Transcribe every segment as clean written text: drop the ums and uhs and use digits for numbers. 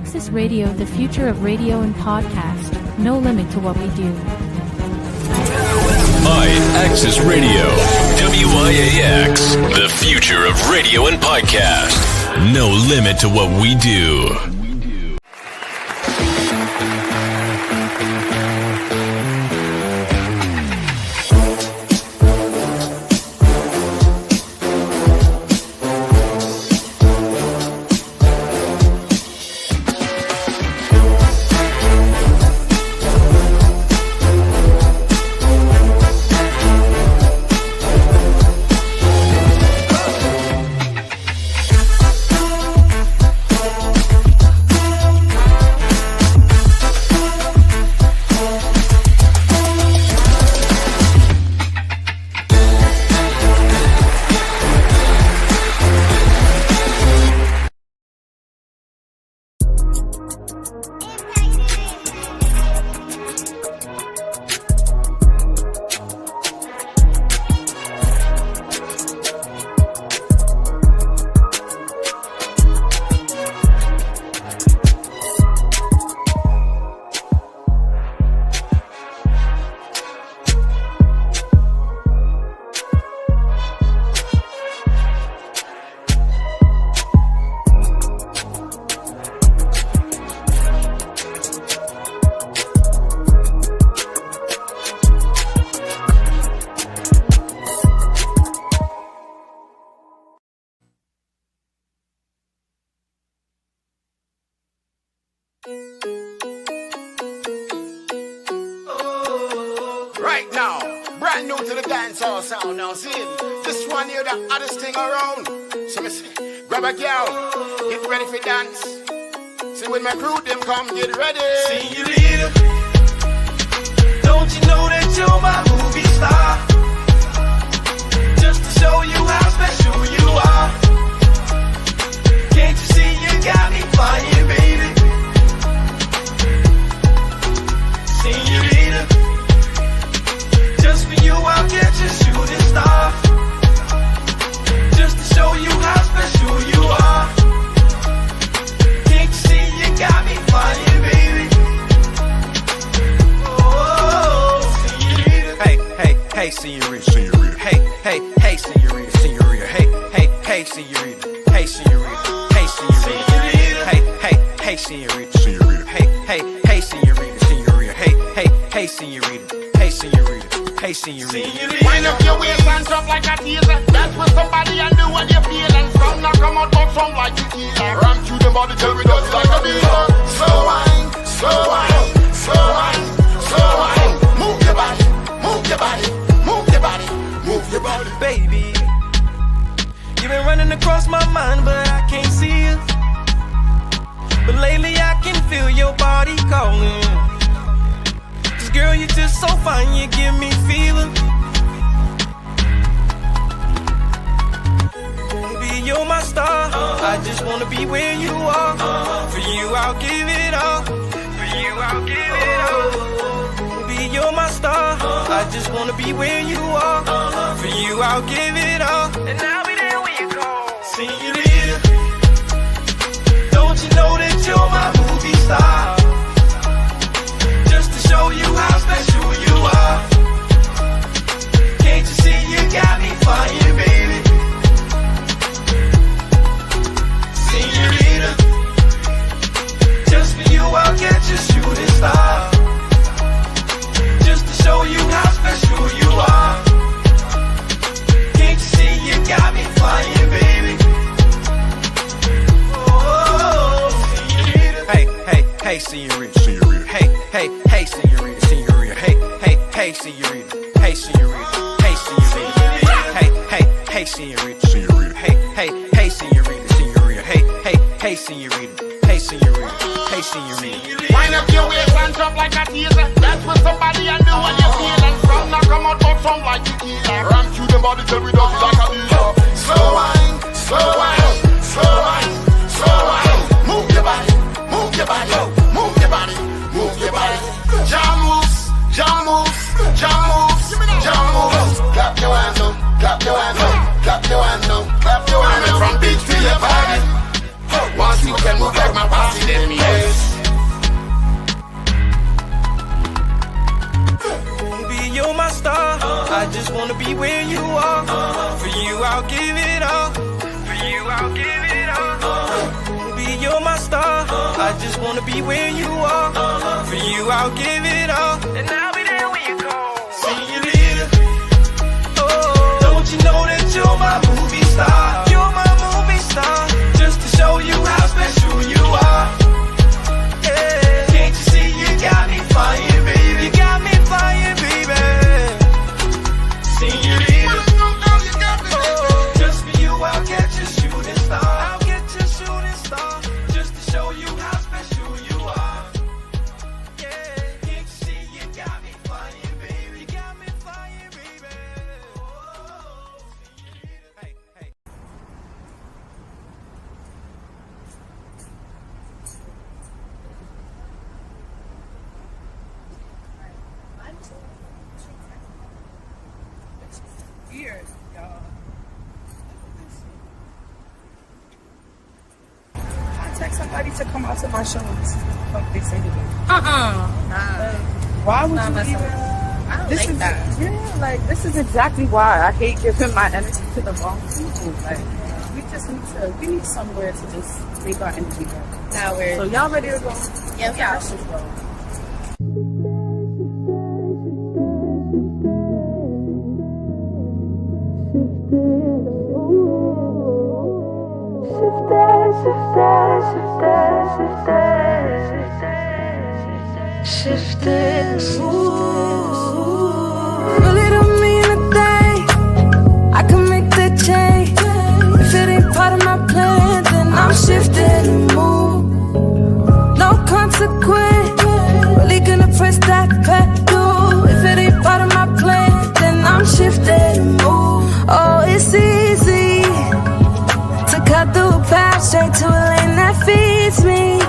IAXISRADIO, the future of radio and podcast. No limit to what we do. IAXISRADIO, WIAX, the future of radio and podcast. No limit to what we do. Right now, brand new to the dancehall sound now. See, this one here, the hottest thing around. So me say, grab a girl, get ready for dance. See, when my crew them come, get ready. See you later. Don't you know that you're my movie star? Just to show you how special you are. Can't you see you got me flying, baby? See you later. Just for you, I'll catch a shooting star. Just to show you how special you are. Can't you see you got me flying, baby? Oh, señorita. Hey, señorita. Hey, señorita, señorita. Hey, señorita. Hey, señorita. Hey, señorita. Hey, señorita. Señorita. Hey, señorita, señorita. Hey, señorita. Hey, señorita. Hey, señorita. Wind up your waist and drop like a teaser. That's what somebody and do what you feel. And some not come out, but some like tequila. Ram through the body till we dust like a beaver. So wine, so wine, so wine, so wine. Move your body, move your body, move your body, move your body. Baby, you've been running across my mind, but I can't see you. But lately I can feel your body calling. Cause girl, you're just so fine, you give me feeling. Baby, you're my star. I just wanna be where you are. For you, I'll give it all. For you, I'll give it all. Baby, you're my star. I just wanna be where you are. For you, I'll give it all. And I'll be there when you call. See you later. Don't you know that you're my movie star? Just to show you how special you are. Can't you see you got me flying, baby? Señorita. Just for you, I'll catch a shooting star. Just to show you how special you are. Can't you see you got me flying, baby? Oh, señorita. Hey, señorita. Señorita. Hey, señorita. Señorita. Hey, señorita. Hey, señorita. Hey, señorita. Hey, señorita. Señorita. Hey, señorita. Señorita. Hey, señorita. Hey, señorita. Hey, señorita. Wind up your waist and drop like a teaser. That's what somebody and do what you feel. And some not come out, but some like tequila. Ram through the body till we dust like a beaver. So wine, so wine, so wine, so wine. Move your body, move your body, move your body, move your body. Jam moves, jam moves, jam moves, jam moves. Clap your hands up, clap your hands up, clap your hands up, clap your hands up. From beach to your body. Once you can move like my posse, then me. I just wanna be where you are. For you, I'll give it all. And I'll be there when you call. Señorita, oh, don't you know that you're my movie star? You're my movie star. Just to show you how special you are. Yeah. Can't you see you got me flying, baby? You got me flying, baby. Señorita, oh, just for you, I'll get you shooting star. I'll get you shooting star. Just to show you how special you are. Yeah. Can't you see you got me flying, baby? You got me flying, baby. Oh, hey, hey. Weird, y'all. I text somebody to come out to my show and see what they say to me. Why would you even? I don't This like is that. yeah, like this is exactly why I hate giving my energy to the wrong people. Like we need somewhere to just make our energy go. Now we're So y'all ready to go? yeah, we Let's are. just go. Really don't mean a thing. I can make the change. If it ain't part of my plan, then I'm shifting the mood. No consequence. Really gonna press that pedal. If it ain't part of my plan, then I'm shifting the mood. Oh, it's easy to cut through a path straight to a lane that feeds me.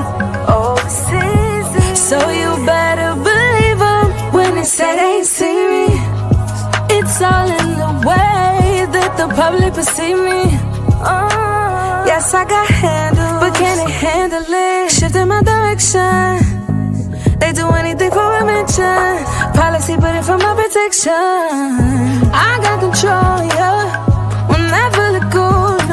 Oh, it's easy. So you better believe 'em when they say they ain't see me. It's all in the way that the public perceive me. Oh, yes, I got handles, but can they handle it? Shifting my direction. They do anything for a mention. Policy, but it for my protection. I got control, yeah. Whenever the good,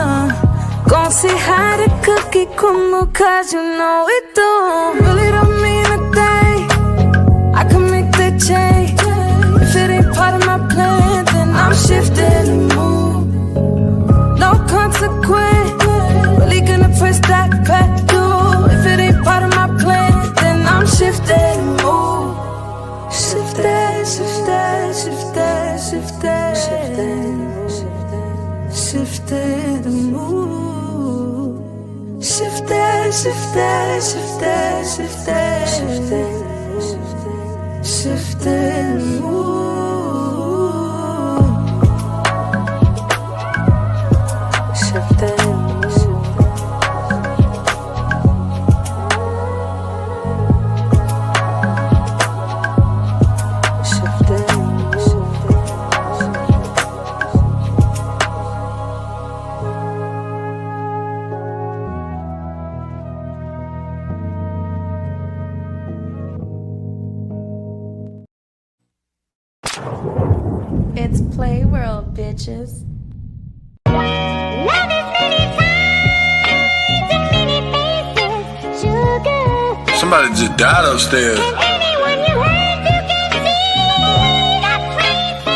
gon' see how the cookie crumble, cause you know it don't. Really don't mean a thing. I can make the change. If it ain't part of my plan, then I'm shifting the mood. No consequence. Really gonna press that pedal. If it ain't part of my plan, then I'm shifting the mood. Shifting, shifting, shifting, shifting, shifting, shifting the mood. Shifting, shifting, shifting, shifting, shifting, shifting the mood. Shifting. It's Play World, bitches. Love is many sides and many faces. Sugar. Somebody just died upstairs. And anyone you hurt, you can see. Got traces.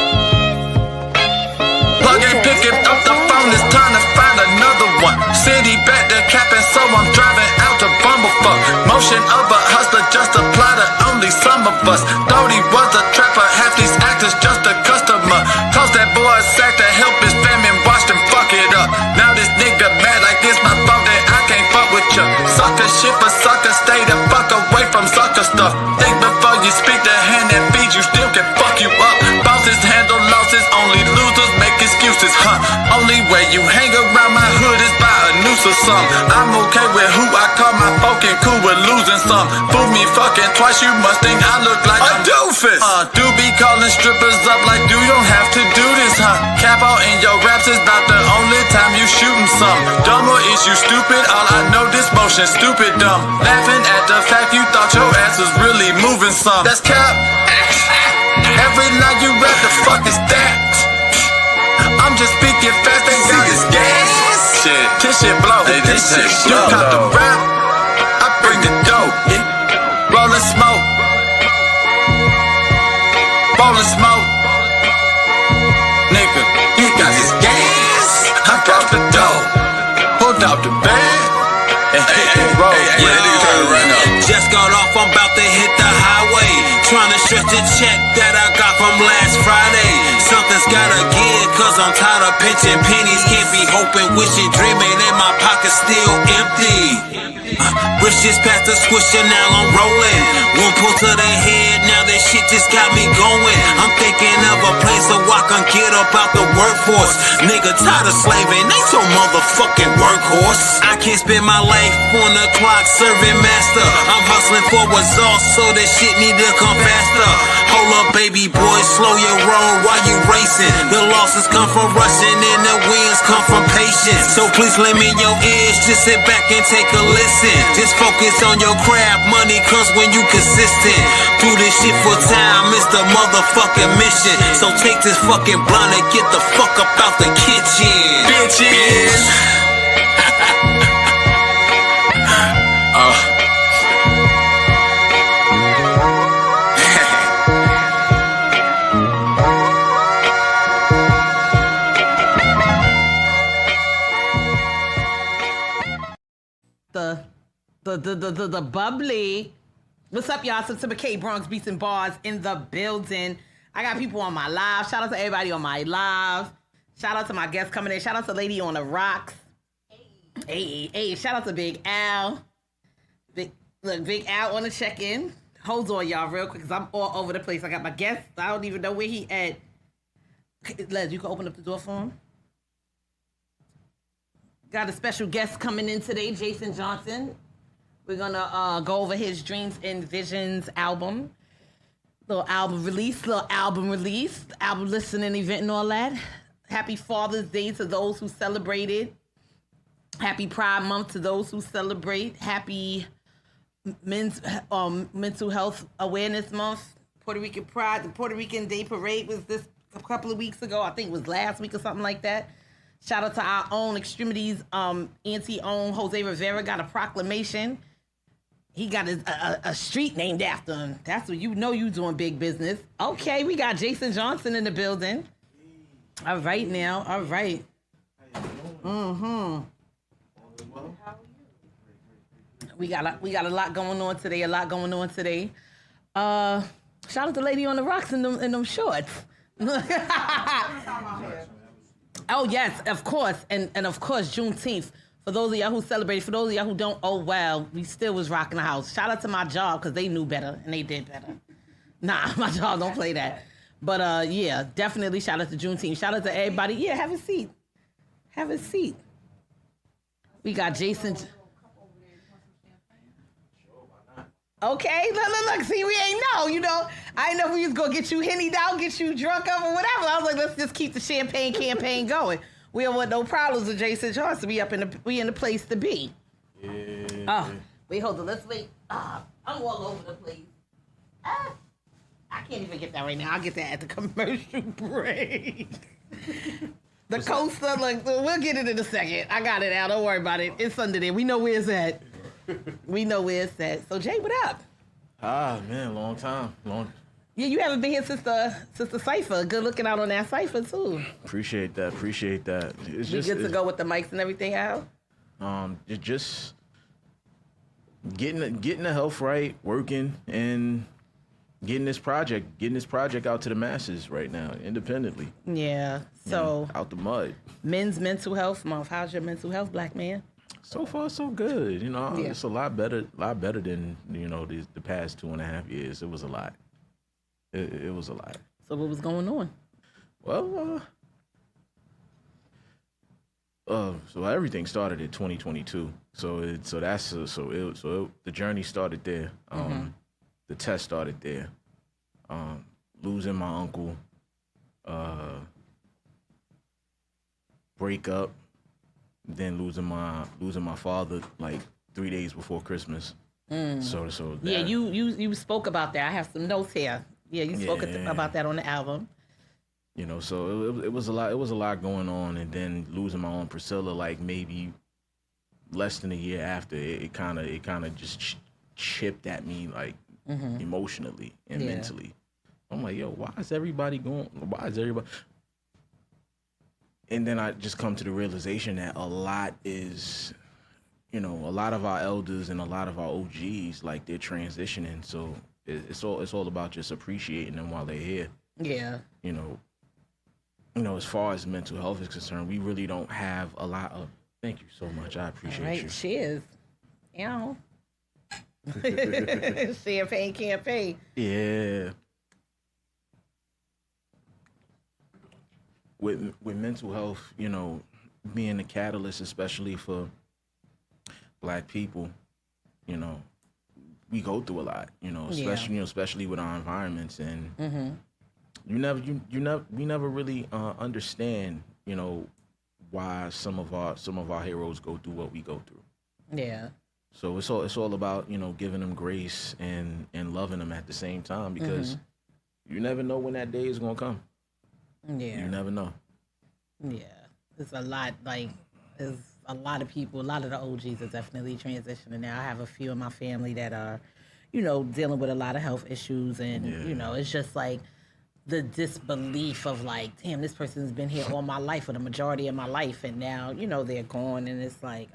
Plug and pick it up the phone, it's time to find another one. City back to capping, so I'm driving out to Bumblefuck. Motion of a hustler, just apply to only some of us. Thought he was a trapper, half these actors just a customer. Cause that boy a sack to help his family, watch them fuck it up. Now this nigga mad like it's my fault that I can't fuck with ya. Sucker shit for sucker, stay the fuck away from sucker stuff. Think before you speak, the hand that feeds you still can fuck you up. Bosses handle losses, only losers make excuses, huh? Only way you hang around my hood is by a noose or something. I'm okay with who I call my folk and cool with losing some. Fool me fucking twice, you must think I look like a doofus. Do be calling strippers up like you don't have to do this, huh? Capo in your raps is not the only time you shooting some. Dumb or is you stupid? All I know this motion stupid dumb. Laughing at the fact you thought your ass was really moving some. That's cap. Every line you rap, the fuck is that? I'm just speaking fast, they got this gas. Shit, this shit blow. Hey, this shit blow. You got the rap, I bring the Just got off, I'm about to hit the highway. Trying to stretch the check that I got from last Friday. Something's gotta give, cause I'm tired of pinching pennies. Can't be hoping, wishing, dreaming, and my pocket's still empty. Rich just past the swisher, now I'm rolling. One pull to the head, now that shit just got me going. I'm thinking of a place so I can get up out the workforce. Nigga tired of slaving, they so motherfucking workhorse. I can't spend my life on the clock serving master. I'm hustling for results, so this shit need to come faster. Hold up, baby boy, slow your roll while you racing. The losses come from rushing and the wins come from patience. So please lend me your ears, just sit back and take a listen. Just focus on your craft, money comes when you consistent. Do this shit for time, it's the motherfucking mission. So take this fucking blunt and get the fuck up out the kitchen, bitches. The bubbly. What's up, y'all? September K, Bronx Beats and Barz in the building. I got people on my live. Shout out to everybody on my live. Shout out to my guests coming in. Shout out to Lady on the Rocks. Hey. Shout out to Big Al. Big Al on the check-in. Hold on, y'all, real quick, because I'm all over the place. I got my guests. I don't even know where he at. Les, you can open up the door for him. Got a special guest coming in today, Jason Johnson. We're gonna go over his Dreams and Visions album. Little album release, album listening event and all that. Happy Father's Day to those who celebrated. Happy Pride Month to those who celebrate. Happy Men's Mental Health Awareness Month. Puerto Rican Pride. The Puerto Rican Day Parade was this a couple of weeks ago. I think it was last week or something like that. Shout out to our own Extremities auntie-own Jose Rivera got a proclamation. He got a street named after him. That's what you know you doing big business. Okay, we got Jason Johnson in the building. All right now. All right. We got a lot going on today. Shout out to Lady on the Rocks in them shorts. Oh yes, of course, and of course Juneteenth. For those of y'all who celebrated, for those of y'all who don't, oh well, we still was rocking the house. Shout out to my job because they knew better and they did better. Nah, my job don't play that. But yeah, definitely shout out to Juneteenth. Shout out to everybody. Yeah, have a seat. We got Jason. Okay, look, see, we ain't know, I didn't know if we was gonna get you hennied out, get you drunk up or whatever. I was like, let's just keep the champagne campaign going. We don't want no problems with Jason Johnson. We in the place to be. Yeah. Oh, wait, hold on, let's wait. I'm all over the place. I can't even get that right now. I'll get that at the commercial break. The coaster, look, we'll get it in a second. I got it out, don't worry about it. It's under there. We know where it's at. So Jay, what up? Man, long time. Yeah, you haven't been here since the cipher. Good looking out on that cipher too. Appreciate that. It's just good to go with the mics and everything out. Just getting the health right, working, and getting this project out to the masses right now, independently. Yeah. So out the mud. Men's Mental Health Month. How's your mental health, black man? So far, so good. It's a lot better than the past 2.5 years. It was a lot. It was a lot. So what was going on? Well, so everything started in 2022. The journey started there. The test started there. Losing my uncle, break up. Then losing my father like 3 days before Christmas. So that, yeah, you spoke about that. I have some notes here. Yeah, you spoke about that on the album. So it was a lot. It was a lot going on, and then losing my own Priscilla like maybe less than a year after. It kind of just chipped at me like emotionally and mentally. I'm like, yo, why is everybody? And then I just come to the realization that a lot is a lot of our elders and a lot of our OGs, like, they're transitioning, so it's all about just appreciating them while they're here. Yeah. As far as mental health is concerned, we really don't have a lot of. Thank you so much. I appreciate you. Cheers. Champagne can't pay. Yeah. With mental health, being a catalyst, especially for Black people, we go through a lot, especially with our environments, and we never really understand, why some of our heroes go through what we go through. Yeah. So it's all about, giving them grace and loving them at the same time, because you never know when that day is gonna come. Yeah. You never know. Yeah. There's a lot of people, a lot of the OGs are definitely transitioning now. I have a few in my family that are, dealing with a lot of health issues, and it's just like the disbelief of like, damn, this person's been here all my life, or the majority of my life, and now, they're gone, and it's like,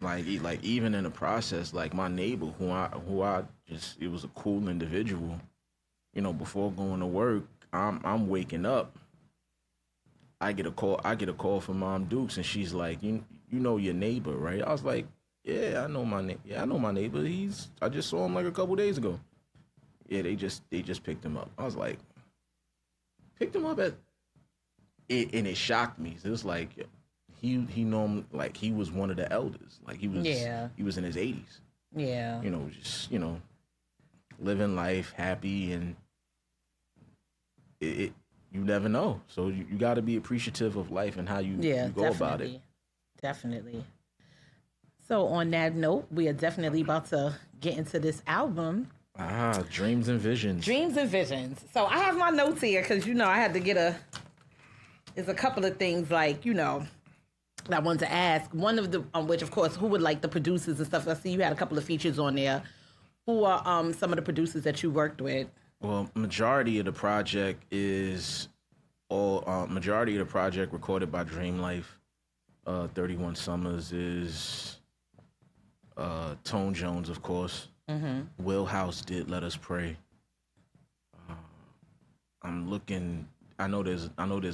Like even in the process, like my neighbor who I just, it was a cool individual, before going to work, I'm waking up, I get a call from Mom Dukes, and she's like, you know your neighbor, right? I was like, yeah, I know my neighbor. I just saw him like a couple days ago. Yeah, they just picked him up. I was like, picked him up and it shocked me. It was like he know, like, he was one of the elders. Like, he was in his 80s. Yeah. Just living life happy, and it you never know. So you got to be appreciative of life and how you go about it. Definitely. So on that note, we are definitely about to get into this album. Dreams and Visions. Dreams and Visions. So I have my notes here because, I had to there's a couple of things like, that I wanted to ask. One of the, which of course, who would like the producers and stuff? I see you had a couple of features on there. Who are some of the producers that you worked with? Well, majority of the project recorded by Dream Life. 31 Summers is Tone Jones, of course. Will House did Let Us Pray. I'm looking. I know there's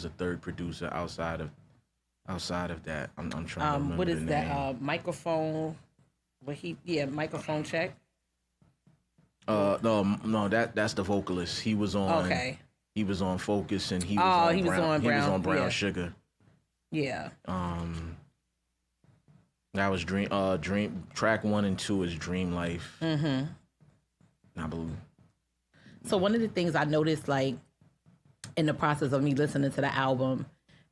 a third producer outside of that. I'm trying to remember what is the that? name. Microphone. Microphone check. No, that's the vocalist. He was on. Okay. He was on Focus, and he was on Brown Sugar. Yeah. That was Dream. Track 1 and 2 is Dream Life. I believe. So one of the things I noticed, like, in the process of me listening to the album,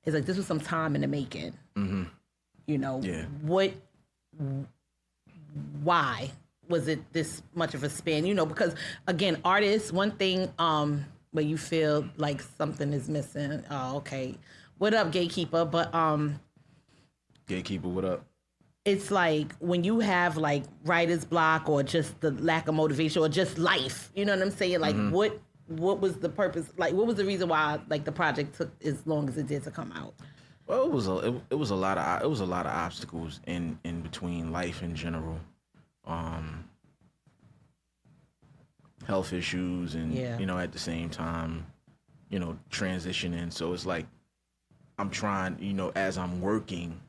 is like this was some time in the making. Yeah. Why was it this much of a span? Because again, artists, one thing where you feel like something is missing. Oh, okay. What up, Gatekeeper? But Gatekeeper, what up? It's like when you have like writer's block or just the lack of motivation or just life, you know what I'm saying? Like what was the purpose? Like what was the reason why like the project took as long as it did to come out? Well, it was a lot of obstacles in between life in general, health issues, and at the same time, transitioning. So it's like I'm trying, as I'm working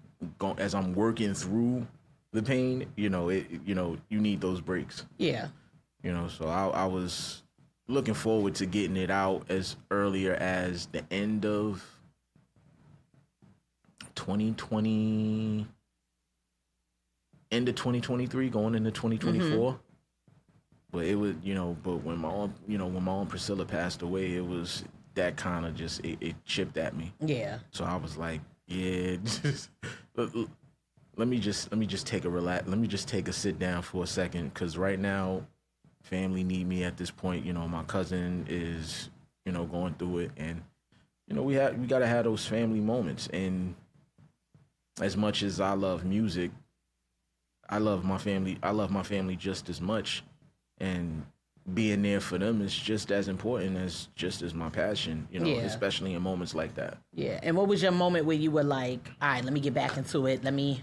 through the pain, you need those breaks. Yeah. So I was looking forward to getting it out as earlier as the end of 2020, end of 2023, going into 2024. But it was, but when my Aunt Priscilla passed away, it was that kind of just it chipped at me. Yeah. So I was like, yeah, let me just take a sit down for a second, because right now, family need me at this point. My cousin is, going through it, and we gotta have those family moments. And as much as I love music, I love my family just as much, and being there for them is just as important as my passion, especially in moments like that. Yeah. And what was your moment where you were like, all right, let me get back into it. Let me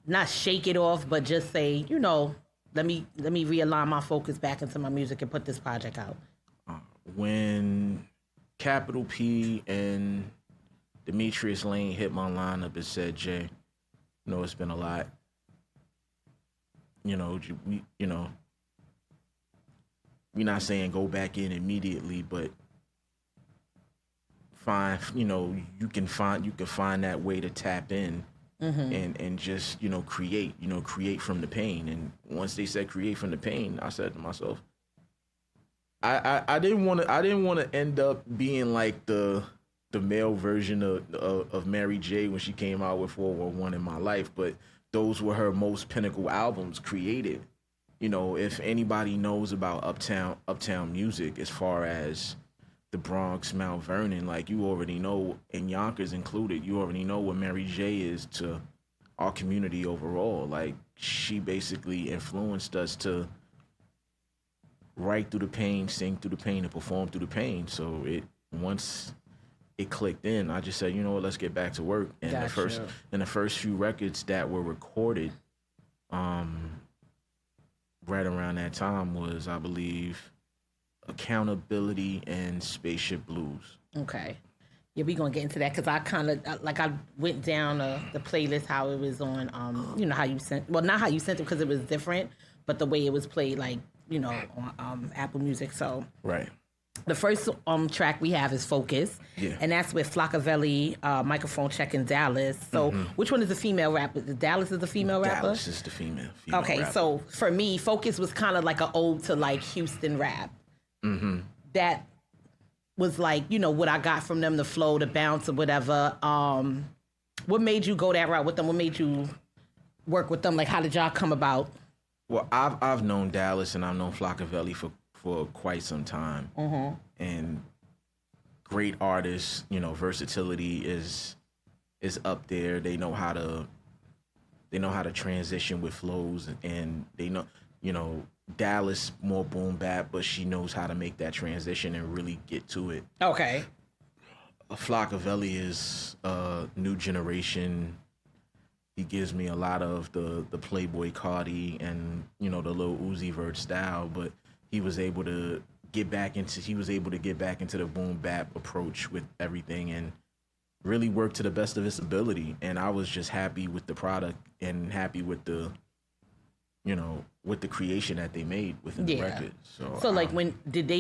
not shake it off, but just say, you know, let me realign my focus back into my music and put this project out? When Capital P and Demetrius Lane hit my lineup and said, Jay, you know, it's been a lot. You know, we're not saying go back in immediately, but find, you know, you can find that way to tap in and just, you know, create from the pain. And once they said create from the pain, I said to myself, I didn't want to end up being like the male version of Mary J when she came out with 411 in my life, but those were her most pinnacle albums created. You know, if anybody knows about uptown music as far as the Bronx, Mount Vernon, like you already know, and Yonkers included, you already know what Mary J is to our community overall. Like, she basically influenced us to write through the pain, sing through the pain, and perform through the pain. So once it clicked in, I just said, you know what, let's get back to work. And Gotcha. the first few records that were recorded, right around that time was, I believe, Accountability and Spaceship Blues. Okay. Yeah, we gonna get into that because I kind of I went down the playlist how it was on you know how you sent, well, not how you sent it because it was different, but the way it was played, like, you know, on Apple Music. So Right. the first track we have is Focus, and that's with Flockavelli, Microphone Check, and Dallas. So which one is the female rapper? Dallas is the female rapper? Dallas is the female Okay, rapper. so for me, Focus was kind of like an ode to like Houston rap. That was like, you know, what I got from them, the flow, the bounce, or whatever. What made you go that route with them? What made you work with them? Like, how did y'all come about? Well, I've known Dallas and I've known Flockavelli for quite some time, and great artists. You know, versatility is up there. They know how to transition with flows, and they know, you know, Dallas more boom bap, but she knows how to make that transition and really get to it. Okay. Flockavelli is a new generation. He gives me a lot of the Playboy Cardi and, you know, the Lil Uzi Vert style, but he was able to get back into the boom bap approach with everything and really work to the best of his ability. And I was just happy with the product and happy with the, you know, with the creation that they made within the record. So like, when did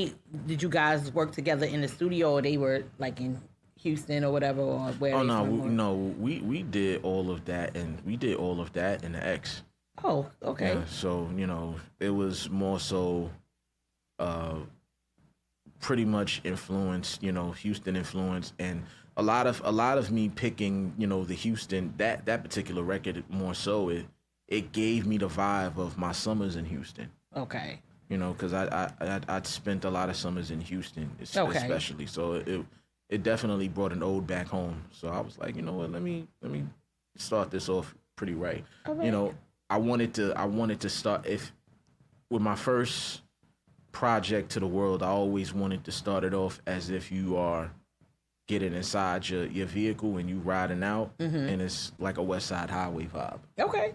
you guys work together in the studio, or they were like in Houston or whatever, or where? Oh no, we did all of that, and we did all of that in the X. Oh, okay. Yeah, so, you know, it was more so pretty much influenced, you know, Houston influence, and a lot of me picking, you know, the Houston, that particular record more so, it gave me the vibe of my summers in Houston. Okay. You know, because I'd spent a lot of summers in Houston, especially. So it definitely brought an ode back home. So I was like, you know what, let me start this off pretty right. Okay. You know, I wanted to start with my first project to the world. I always wanted to start it off as if you are getting inside your vehicle and you riding out, and it's like a West Side Highway vibe. Okay.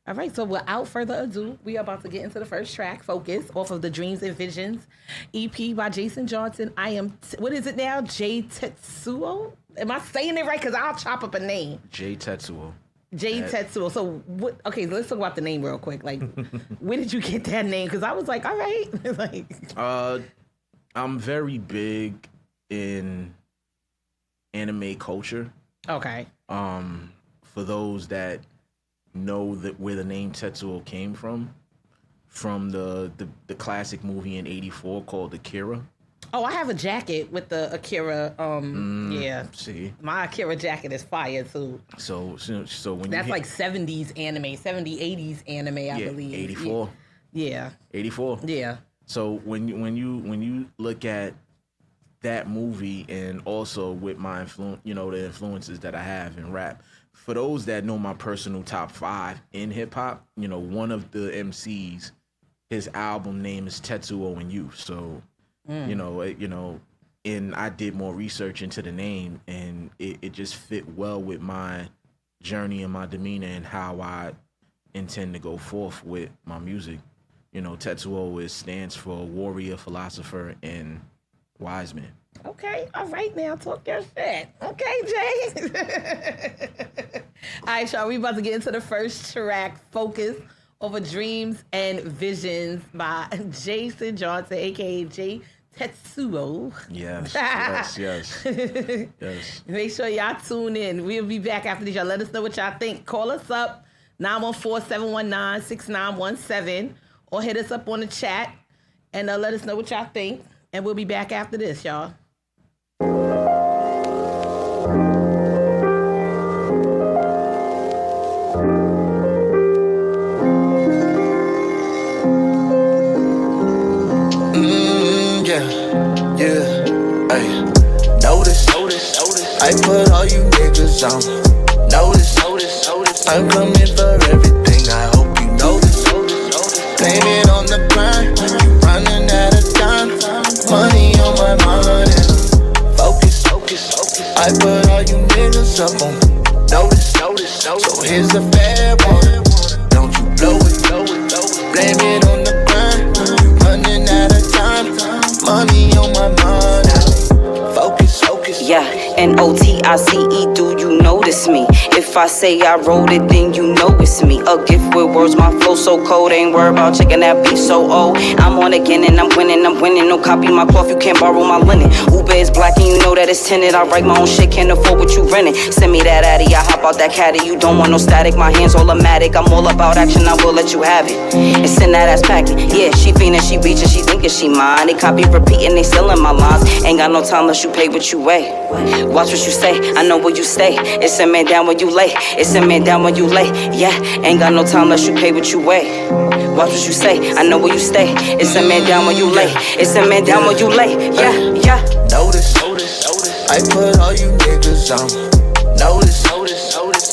All right, so without further ado, we are about to get into the first track, Focus, off of the Dreams and Visions EP by Jason Johnson. I am, what is it now? Jay Tetsuo? Am I saying it right? Because I'll chop up a name. Jay Tetsuo. Jay Tetsuo. So, what? Okay, let's talk about the name real quick. Like, where did you get that name? Because I was like, all right. Like, I'm very big in anime culture. Okay. For those that know that where the name Tetsuo came from the classic movie in '84 called Akira. Oh, I have a jacket with the Akira. Yeah. See, my Akira jacket is fire too. So when that's like 70s anime, 80s anime, I believe. 84. Yeah. 84. Yeah. So when you look at that movie, and also with my influence, you know, the influences that I have in rap. For those that know my personal top 5 in hip hop, you know, one of the MCs, his album name is Tetsuo and You. So, you know, and I did more research into the name, and it just fit well with my journey and my demeanor and how I intend to go forth with my music. You know, Tetsuo stands for warrior, philosopher, and wise man. Okay, all right, now talk your shit. Okay, Jay. All right, y'all, we about to get into the first track, Focus, over Dreams and Visions by Jason Johnson, a.k.a. Jay Tetsuo. Yes. Make sure y'all tune in. We'll be back after this. Y'all let us know what y'all think. Call us up, 914-719-6917, or hit us up on the chat and let us know what y'all think. And we'll be back after this, y'all. I put all you niggas on notice. I'm coming for everything, I hope you notice. Blame it on the grind, running out of time. Money on my mind and focus. I put all you niggas up on notice. So here's a fair one, don't you blow it. Blame it on the grind, running out of time. Money on my mind and focus. Yeah, N-O-T-I-C-E, do you notice me? If I say I wrote it, then you know it's me. A gift with words, my flow so cold. Ain't worried about checking that beat so old. I'm on again and I'm winning. No copy my cloth, you can't borrow my linen. Uber is black and you know that it's tinted. I write my own shit, can't afford what you renting. Send me that addy, I hop out that caddy. You don't want no static, my hands automatic. I'm all about action, I will let you have it. And send that ass packing. Yeah, she fiendin', she reaching, she thinking she mine. They copy, repeating, they selling my lines. Ain't got no time unless you pay what you weigh. Watch what you say, I know where you stay. It's a man down when you lay. It's a man down when you lay. Yeah, ain't got no time unless you pay what you weigh. Watch what you say, I know where you stay. It's a man down when you lay. It's a man down when you lay. Yeah. Notice. I put all you niggas on notice.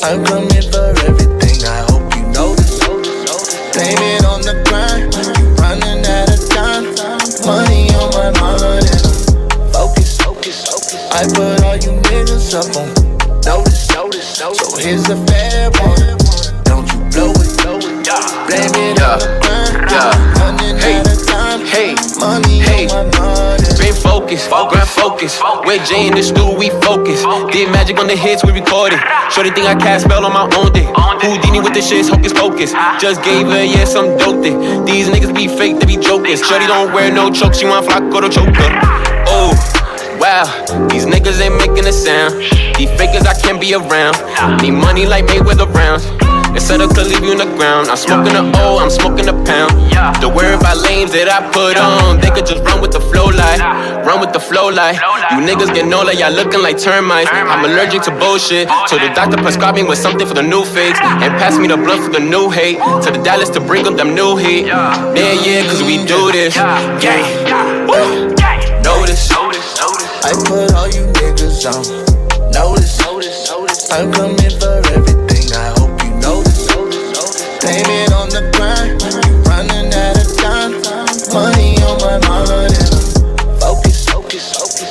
I'm coming for everything, I hope you notice. Blame it on the grind, running out of time. Money on my mind and focus. I put all you niggas up on notice. So here's a fair one, don't you blow it. Blame it on the grind, running out of time. Money on my mind. Been focused, grind focus. With Jay in the stew, we focus. Did magic on the hits, we recorded. Shorty think I cast spell on my own day. Houdini with the shits, hocus pocus. Just gave her, yes, I'm doped it. These niggas be fake, they be jokers. Shorty don't wear no choke, she want Flacco to choke her. Oh, wow, these niggas ain't making a sound. These fakers I can't be around. Need money like Mayweather rounds. They said I could leave you on the ground. I'm smoking a O, I'm smoking a pound. The worry about lanes that I put on. They could just run with the flow like. You niggas get no like y'all looking like termites. I'm allergic to bullshit. So the doctor prescribed me with something for the new fix. And pass me the blunt for the new hate. To the Dallas to bring up them new heat. Yeah, cause we do this. Gang. Notice. I put all you niggas on notice. I'm coming for everything, I hope you notice. Blame it on the grind, running out of time. Money on my mind and focus.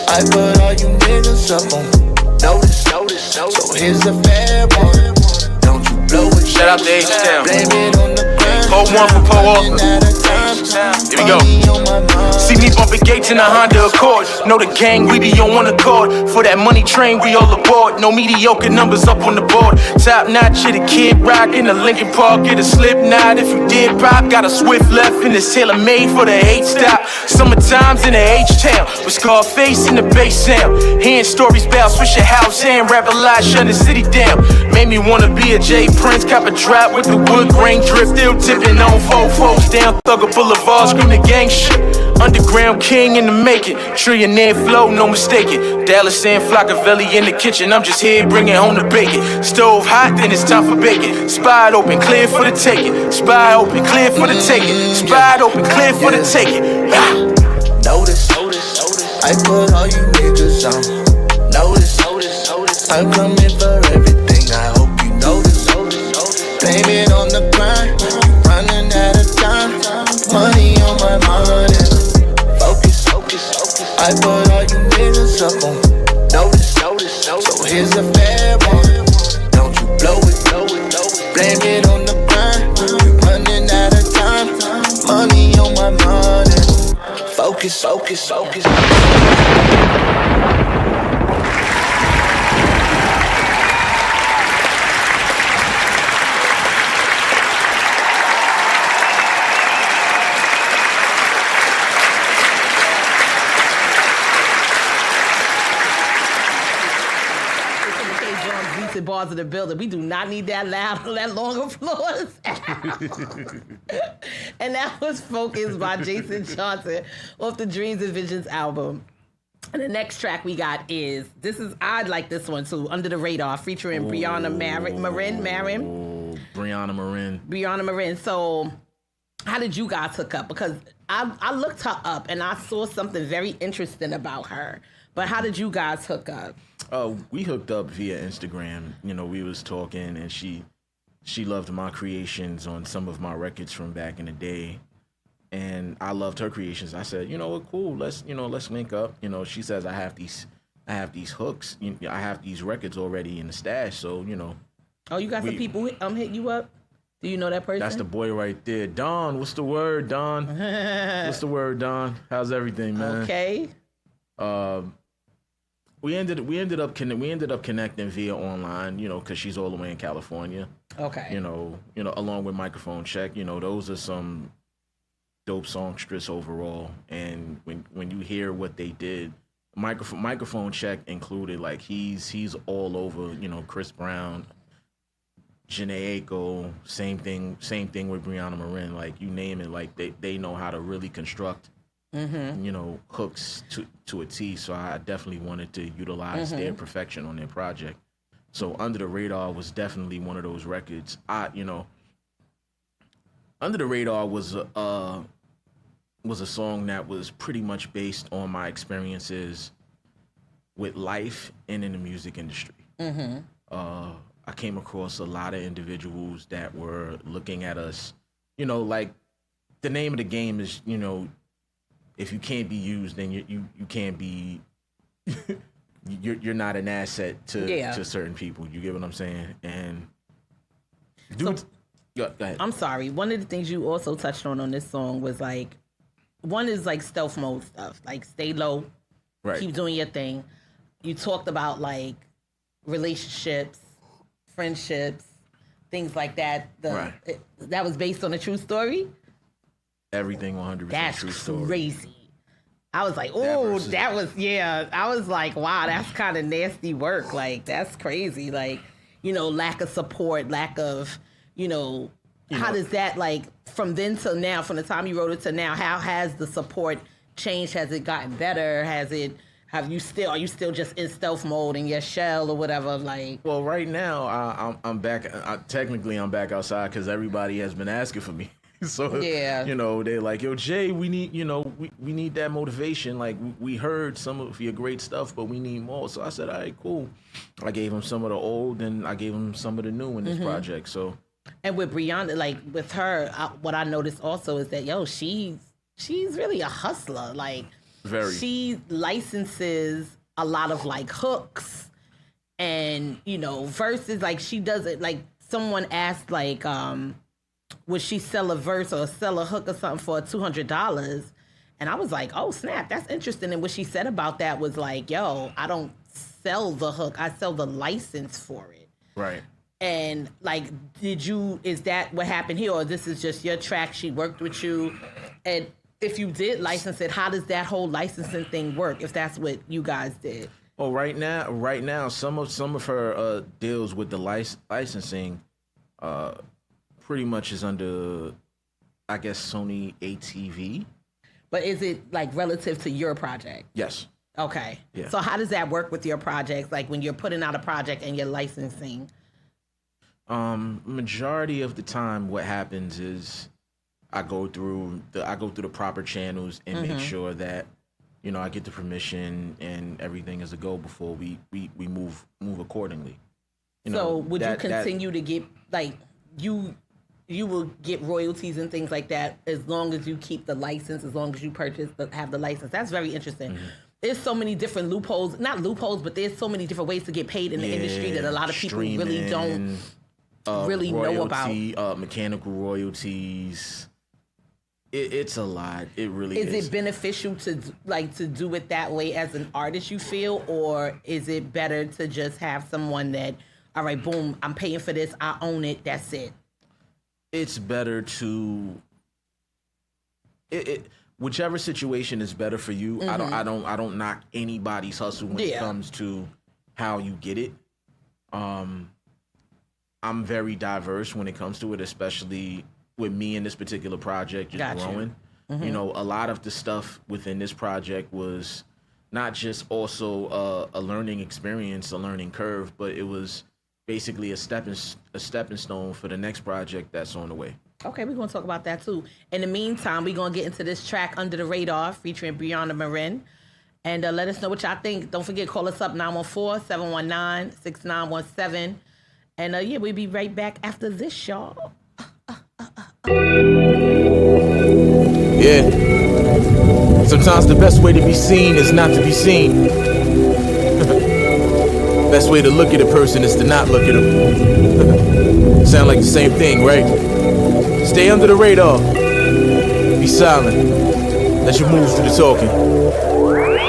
I put all you niggas up on notice. So here's a fair one, don't you blow it. Shout out to H-Town. Blame it on the grind, Pull one for Pull Off. Here we go. See me bumping gates in a Honda Accord. Know the gang, we be on one accord. For that money train, we all aboard. No mediocre numbers up on the board. Top notch, hit a Kid Rock in the Lincoln Park. Get a slip knot if you did pop. Got a Swift left and it's tailor made for the H-stop. Summertime's in the H-town. With Scarface in the bass sound. Hearing stories about switch your house and rap a lot, shut the city down. Made me wanna be a J Prince, cop a drop with the wood grain drip. Still tipping on 4 folks down Thugger Boulevard, scream the gang shit. Underground king in the making, trillionaire flow, no mistaking. Dallas and Flockavelli in the kitchen, I'm just here bringing home the bacon. Stove hot, then it's time for bacon. Spide open, clear for the taking. Spide open, clear for the taking. Spide open, clear for the taking. Notice, I put all you niggas on notice. I'm coming for everything, I hope you notice. Blame it on the grind, running out of time. Money on my mind and focus. I put all you niggas up on notice. So here's a fair one, don't you blow it. Blame it on the grind, money on my mind and focus, focus, focus. Barz in the building. We do not need that loud, that long applause. And that was Focus by Jason Johnson off the Dreams and Visions album. And the next track we got is, I like this one too, Under the Radar, featuring Brianna Marin. Brianna Marin. So how did you guys hook up? Because I looked her up and I saw something very interesting about her. But how did you guys hook up? We hooked up via Instagram. You know, we was talking, and she loved my creations on some of my records from back in the day, and I loved her creations. I said, you know what, cool, let's link up. You know, she says I have these hooks. I have these records already in the stash, so you know. Oh, you got some people hit you up? Do you know that person? That's the boy right there, Don. What's the word, Don? What's the word, Don? How's everything, man? Okay. We ended up connecting via online, you know, because she's all the way in California. Okay. You know, along with Microphone Check, you know, those are some dope songstress overall. And when you hear what they did, Microphone Check included, like he's all over, you know, Chris Brown, Jhené Aiko, same thing with Brianna Marin. Like you name it, like they know how to really construct. You know, hooks to a T, so I definitely wanted to utilize their perfection on their project. So Under the Radar was definitely one of those records. Under the Radar was a song that was pretty much based on my experiences with life and in the music industry. I came across a lot of individuals that were looking at us, you know, like the name of the game is, you know, if you can't be used, then you can't be. you're not an asset to certain people. You get what I'm saying? And go ahead. I'm sorry. One of the things you also touched on this song was like, one is like stealth mode stuff, like stay low, keep doing your thing. You talked about like relationships, friendships, things like that. That was based on a true story. Everything 100% true story. That's crazy. I was like, oh, that was, yeah. I was like, wow, that's kind of nasty work. Like, that's crazy. Like, you know, lack of support, lack of, how does that, like, from then till now, from the time you wrote it to now, how has the support changed? Has it gotten better? Are you still just in stealth mode in your shell or whatever? Like, well, right now, I'm back. Technically, I'm back outside because everybody has been asking for me. So, yeah, they're like, yo, Jay, we need, we need that motivation. Like, we heard some of your great stuff, but we need more. So I said, all right, cool. I gave him some of the old and I gave him some of the new in this project. So, and with Brianna, like with her, what I noticed also is that, yo, she's really a hustler. Like, she licenses a lot of like hooks and, verses. Like, she does it. Like, someone asked, like, would she sell a verse or sell a hook or something for $200? And I was like, oh, snap, that's interesting. And what she said about that was like, yo, I don't sell the hook. I sell the license for it. Right. And like, is that what happened here? Or this is just your track? She worked with you. And if you did license it, how does that whole licensing thing work if that's what you guys did? Oh, right now, some of her deals with the licensing, pretty much is under, I guess, Sony ATV. But is it like relative to your project? Yes. Okay. Yeah. So how does that work with your projects? Like when you're putting out a project and you're licensing? Majority of the time, what happens is I go through the proper channels and make sure that I get the permission and everything is a go before we move accordingly. So would you continue to get like you will get royalties and things like that as long as you keep the license, as long as you have the license. That's very interesting. There's so many different loopholes, not loopholes, but there's so many different ways to get paid in the industry that a lot of people really don't know about. Mechanical royalties, It's a lot. It really is. Is it beneficial to do it that way as an artist, you feel, or is it better to just have someone that, all right, boom, I'm paying for this, I own it, that's it? It's better to whichever situation is better for you. Mm-hmm. I don't knock anybody's hustle when it comes to how you get it. I'm very diverse when it comes to it, especially with me in this particular project just growing. Mm-hmm. You know, a lot of the stuff within this project was not just also a learning experience, a learning curve, but it was basically a stepping stone for the next project that's on the way. Okay, we're going to talk about that too. In the meantime, we're going to get into this track, Under the Radar, featuring Brianna Marin. And let us know what y'all think. Don't forget, call us up, 914-719-6917. And yeah, we'll be right back after this, y'all. Yeah. Sometimes the best way to be seen is not to be seen. Best way to look at a person is to not look at them. Sound like the same thing, right? Stay under the radar. Be silent. Let your moves do the talking.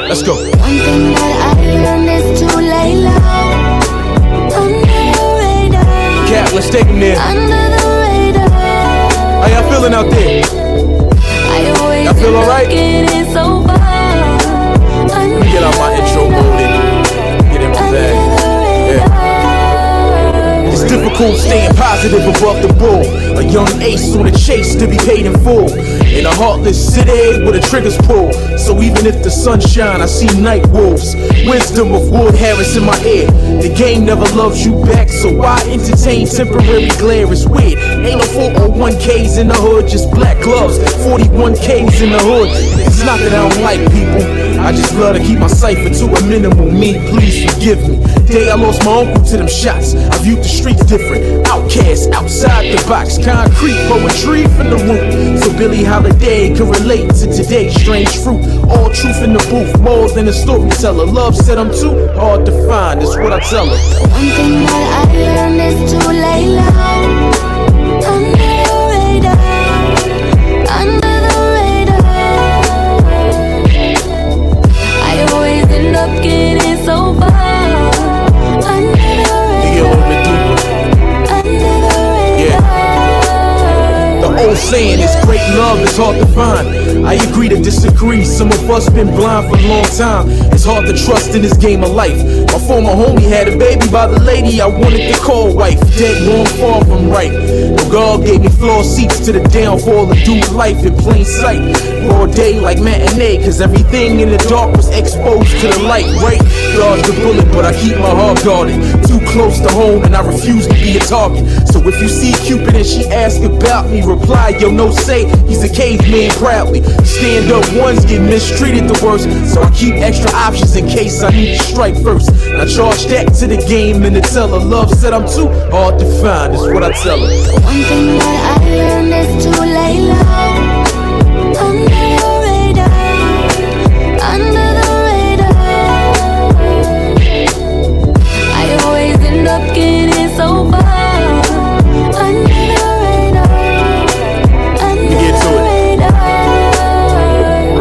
Let's go. One thing that I learned is to lay low. Under the radar. Cap, let's take him there. Under the radar. How y'all feeling out there? Y'all feel alright? Let me get out my intro mode and get in my bag. Yeah. It's difficult staying positive above the bull. A young ace on a chase to be paid in full. In a heartless city where the triggers pull. So even if the sun shine, I see night wolves. Wisdom of Wood Harris in my head. The game never loves you back, so why entertain temporary glare? It's weird. Ain't no 401ks in the hood, just black gloves. 41ks in the hood. It's not that I don't like people, I just love to keep my cipher to a minimal. Me, please forgive me. Day I lost my uncle to them shots. I viewed the streets different. Outcast, outside the box. Concrete, poetry from the root. So Billie Holiday can relate to today's strange fruit. All truth in the booth, more than a storyteller. Love said I'm too hard to find, that's what I tell her. One thing that I learned is to lay low. Under the radar. Under the radar. I always end up getting so far. Under the radar. The old saying is great love is hard to find. I agree to disagree. Some of us been blind for a long time. It's hard to trust in this game of life. My former homie had a baby by the lady I wanted to call wife. Dead wrong, far from right. No God gave me floor seats to the downfall of dude life in plain sight. All day like matinee, cause everything in the dark was exposed to the light, right? Dodge the bullet, but I keep my heart guarded. Too close to home and I refuse to be a target. So if you see Cupid and she asks about me, reply, yo, no say, he's a caveman proudly. Stand up ones get mistreated the worst, so I keep extra options in case I need to strike first. And I charge that to the game and the teller. Love said I'm too hard to find, is what I tell her. One thing that I learned is to lay low. Under the radar. Under the radar. I always end up getting so far. Under the radar. Under the radar.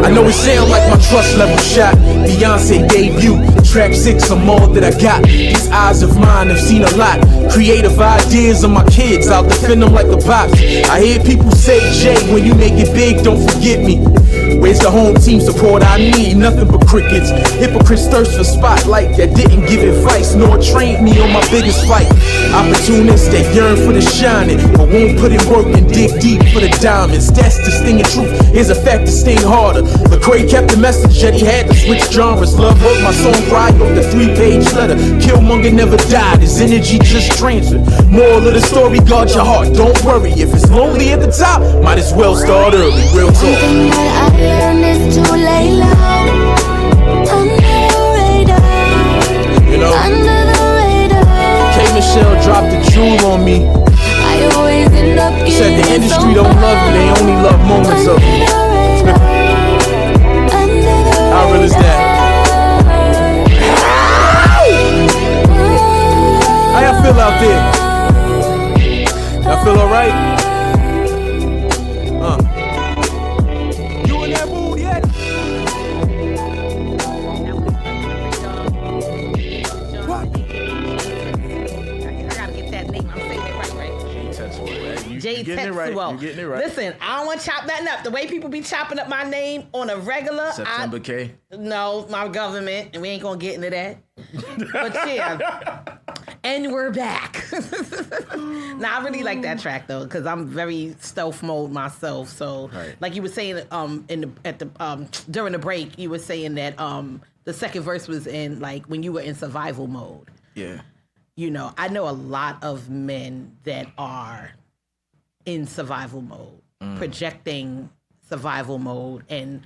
I know it sound like my trust level shot. Beyonce debut, track 6, I'm all that I got. These eyes of mine have seen a lot. Creative ideas of my kids, I'll defend them like a box. I hear people say, Jay, when you make it big, don't forget me. Where's the home team support I need? Nothing but crickets. Hypocrites thirst for spotlight that didn't give advice nor train me on my biggest fight. Opportunists that yearn for the shining, but won't put in work and dig deep for the diamonds. That's the stinging truth. Here's a fact to sting harder. Lecrae kept the message that he had to switch genres. Love wrote my song cry off the 3-page letter. Killmonger never died, his energy just transferred. Moral of the story, guard your heart, don't worry. If it's lonely at the top, might as well start early. Real talk. One thing that I learned is to lay low. Under the radar. You know, under the radar. K. Michelle dropped a jewel on me. I always end up getting said the industry don't love you, they only love moments of you. How real is that? How y'all feel out there? Y'all feel alright? getting it right. Tetsuo. You're getting it right. Listen, I don't want to chop nothing up. The way people be chopping up my name on a regular. September K. No, my government, and we ain't gonna get into that. But yeah. And we're back. Now I really like that track though, because I'm very stealth mode myself. So, like you were saying, during the break, you were saying that the second verse was in like when you were in survival mode. Yeah. You know, I know a lot of men that are in survival mode, projecting survival mode, and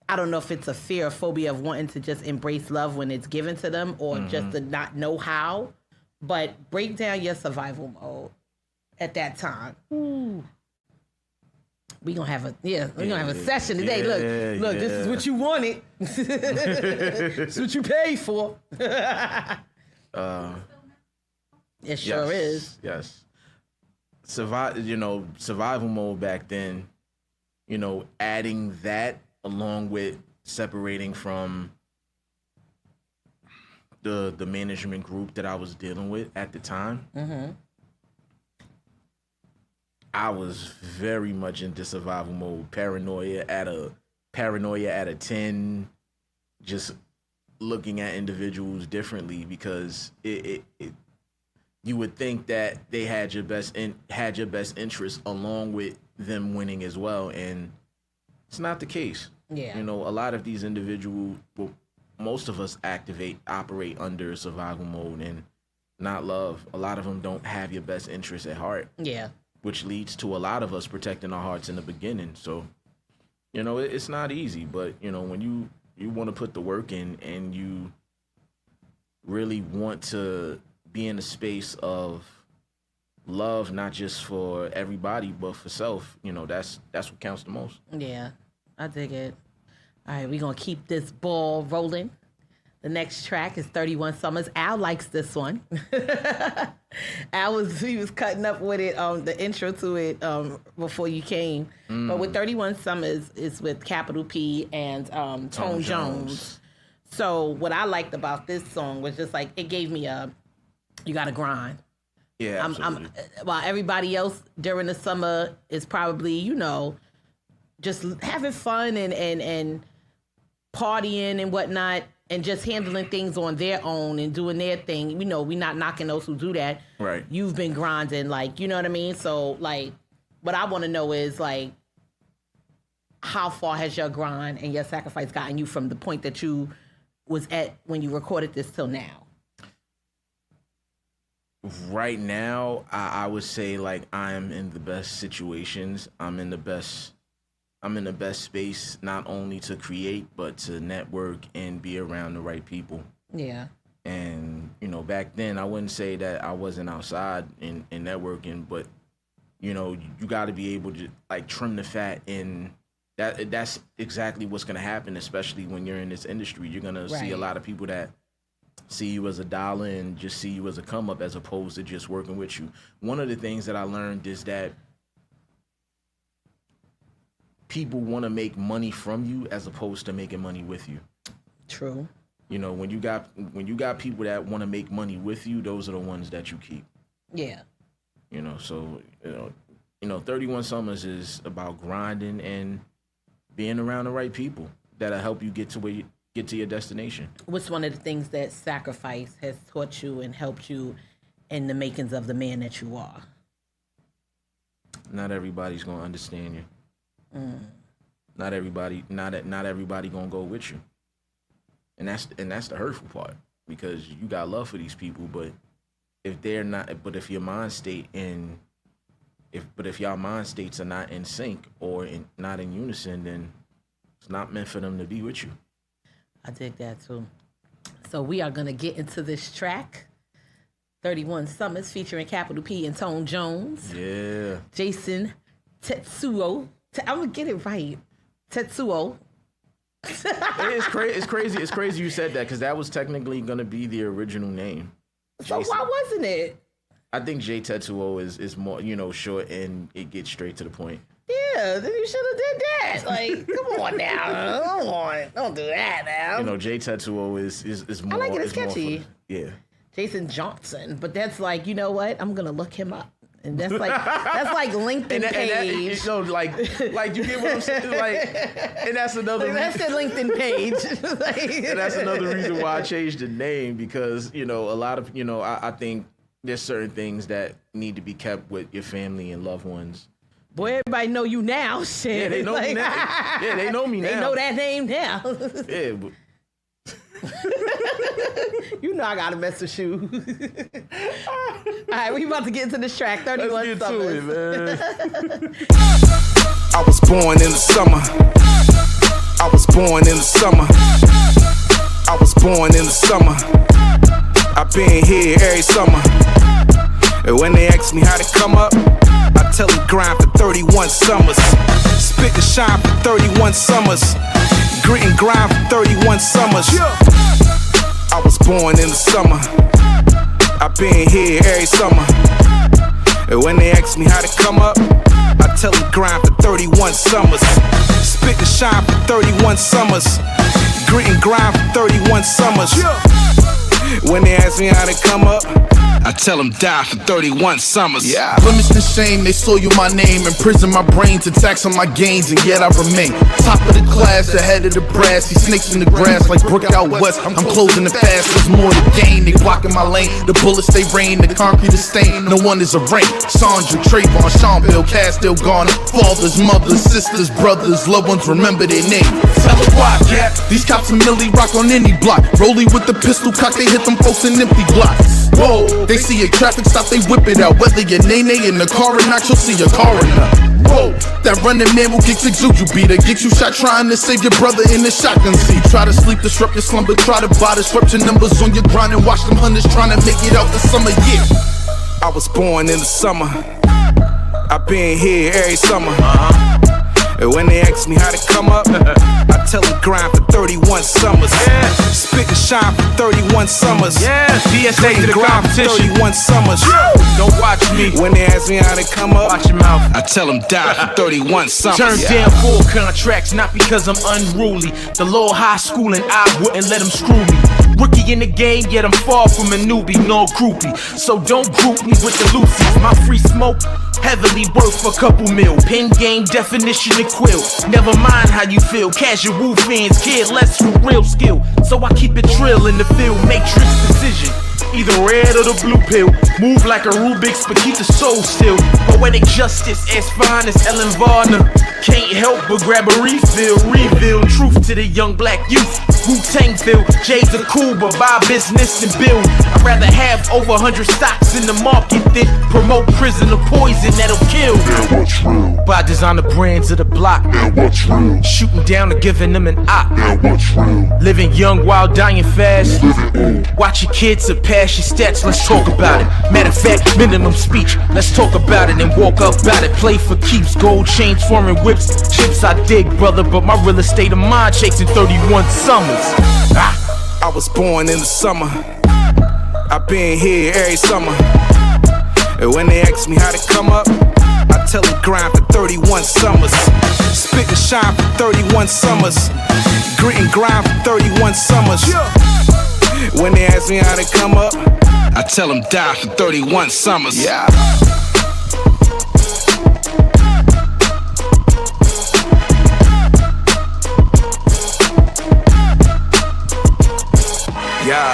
I don't know if it's a fear or phobia of wanting to just embrace love when it's given to them, or just to not know how. But break down your survival mode at that time. Ooh. We gonna have a session today. Look, this is what you wanted. This is what you paid for. It sure is. Yes. Survival mode back then, adding that along with separating from the management group that I was dealing with at the time. I was very much into survival mode, paranoia at a 10, just looking at individuals differently, because it you would think that they had your best interest along with them winning as well, and it's not the case. Yeah. A lot of these individuals, most of us operate under survival mode and not love. A lot of them don't have your best interest at heart. Yeah. Which leads to a lot of us protecting our hearts in the beginning. So, it's not easy, but, when you want to put the work in and you really want to be in a space of love, not just for everybody, but for self, that's what counts the most. Yeah, I dig it. All right, we're going to keep this ball rolling. The next track is 31 Summers. Al likes this one. He was cutting up with it, the intro to it before you came. But with 31 Summers, it's with Capital P and Tone Jones. So what I liked about this song was just like, it gave me you got to grind. Yeah, absolutely. While everybody else during the summer is probably, just having fun and partying and whatnot, and just handling things on their own and doing their thing. We're not knocking those who do that. Right. You've been grinding, like, you know what I mean? So, like, what I want to know is, like, how far has your grind and your sacrifice gotten you from the point that you was at when you recorded this till now? Right now, I would say, like, I'm in the best situations. I'm in the best space, not only to create, but to network and be around the right people. Yeah. And, back then, I wouldn't say that I wasn't outside and networking, but, you got to be able to, like, trim the fat, and that's exactly what's going to happen, especially when you're in this industry. You're going to see a lot of people that see you as a dollar and just see you as a come up, as opposed to just working with you. One of the things that I learned is that people want to make money from you as opposed to making money with you. True. When you got people that want to make money with you, those are the ones that you keep. Yeah. 31 Summers is about grinding and being around the right people that'll help you get to your destination. What's one of the things that sacrifice has taught you and helped you in the makings of the man that you are? Not everybody's gonna understand you. Not everybody gonna go with you, and that's the hurtful part, because you got love for these people, but if your mind state if y'all mind states are not in sync or not in unison, then it's not meant for them to be with you. I dig that too. So we are gonna get into this track, 31 Summers, featuring Capital P and Tone Jones. Yeah. Jason Tetsuo. I'm gonna get it right. Tetsuo. It's crazy. It's crazy you said that, because that was technically gonna be the original name. So Jason. why wasn't it? I think J Tetsuo is more, short, and it gets straight to the point. Yeah, then you should have did that. Like, come on now. Don't do that now. J Tetsuo is more. I like it. It's catchy. Yeah. Jason Johnson, but that's like, you know what? I'm gonna look him up. And that's like LinkedIn page. Like you get what I'm saying? Like, and that's another. That's the LinkedIn page. And that's another reason why I changed the name, because a lot of I think there's certain things that need to be kept with your family and loved ones. Boy, everybody know you now. Shit. Yeah, they know me now. Yeah, they know me now. They know that name now. Yeah. But... You know I gotta mess with you. All right, we about to get into this track. 31 Summers. To it, man. I was born in the summer. I was born in the summer. I was born in the summer. I've been here every summer. And when they ask me how to come up, I tell them grind for 31 summers. Spit and shine for 31 summers. Grit and grind for 31 summers. I was born in the summer. I've been here every summer. And when they ask me how to come up, I tell them grind for 31 summers. Spit and shine for 31 summers. Grit and grind for 31 summers. When they ask me how to come up, I tell them die for 31 summers. Yeah. Limits to shame, they soil my name, imprison my brain to tax on my gains, and yet I remain top of the class, ahead of the brass. These snakes in the grass like Brook out west. I'm closing it fast, there's more to gain. They blocking my lane, the bullets they rain, the concrete is stained. No one is a rain. Sandra, Trayvon, Sean, Bill, Cass, still gone. Fathers, mothers, sisters, brothers, loved ones remember their name. Tell them why, yeah. These cops and Millie rock on any block. Rollie with the pistol cock, they hit them folks in empty blocks. Whoa, they see a traffic stop, they whip it out. Whether you're Nene in the car or not, you'll see a coroner. Whoa, that running man will get your juju beater. Get you shot trying to save your brother in the shotgun seat. Try to sleep, disrupt your slumber, try to buy, disrupt your numbers on your grind and watch them hunters trying to make it out the summer, yeah. I was born in the summer. I've been here every summer. And when they ask me how to come up, I tell them grind for 31 summers. Yeah. Spit and shine for 31 summers. Yeah, DSA to the grind for competition. 31 summers. Don't watch me. When they ask me how to come up, Watch your mouth. I tell them die for 31 summers. Turn down 4 contracts, not because I'm unruly. The low high school and I wouldn't let them screw me. Rookie in the game, yet I'm far from a newbie, no groupie. So don't group me with the Lucy's. My free smoke, heavily worth a couple mil. Pen game definition and quill. Never mind how you feel. Casual fans care less for real skill. So I keep it trill in the field. Matrix decision. Either red or the blue pill. Move like a Rubik's, but keep the soul still. Poetic justice, as fine as Ellen Varner. Can't help but grab a refill. Reveal truth to the young black youth. Wu-Tang feel. J's are cool, but buy business and build. I'd rather have over 100 stocks in the market than promote prison or poison that'll kill. Now what's real? Buy designer brands of the block. Now what's real? Shooting down and giving them an op. Now what's real? Living young while dying fast. Watch your kids surpass your stats, let's talk about it. Matter of fact, minimum speech, let's talk about it and walk up about it. Play for keeps, gold chains, foreign whips, chips I dig, brother, but my real estate of mine chasing 31 summers. I was born in the summer. I've been here every summer. And when they ask me how to come up, I tell them grind for 31 summers. Spit and shine for 31 summers. Grit and grind for 31 summers. When they ask me how to come up, I tell them die for 31 summers. Yeah. Yeah.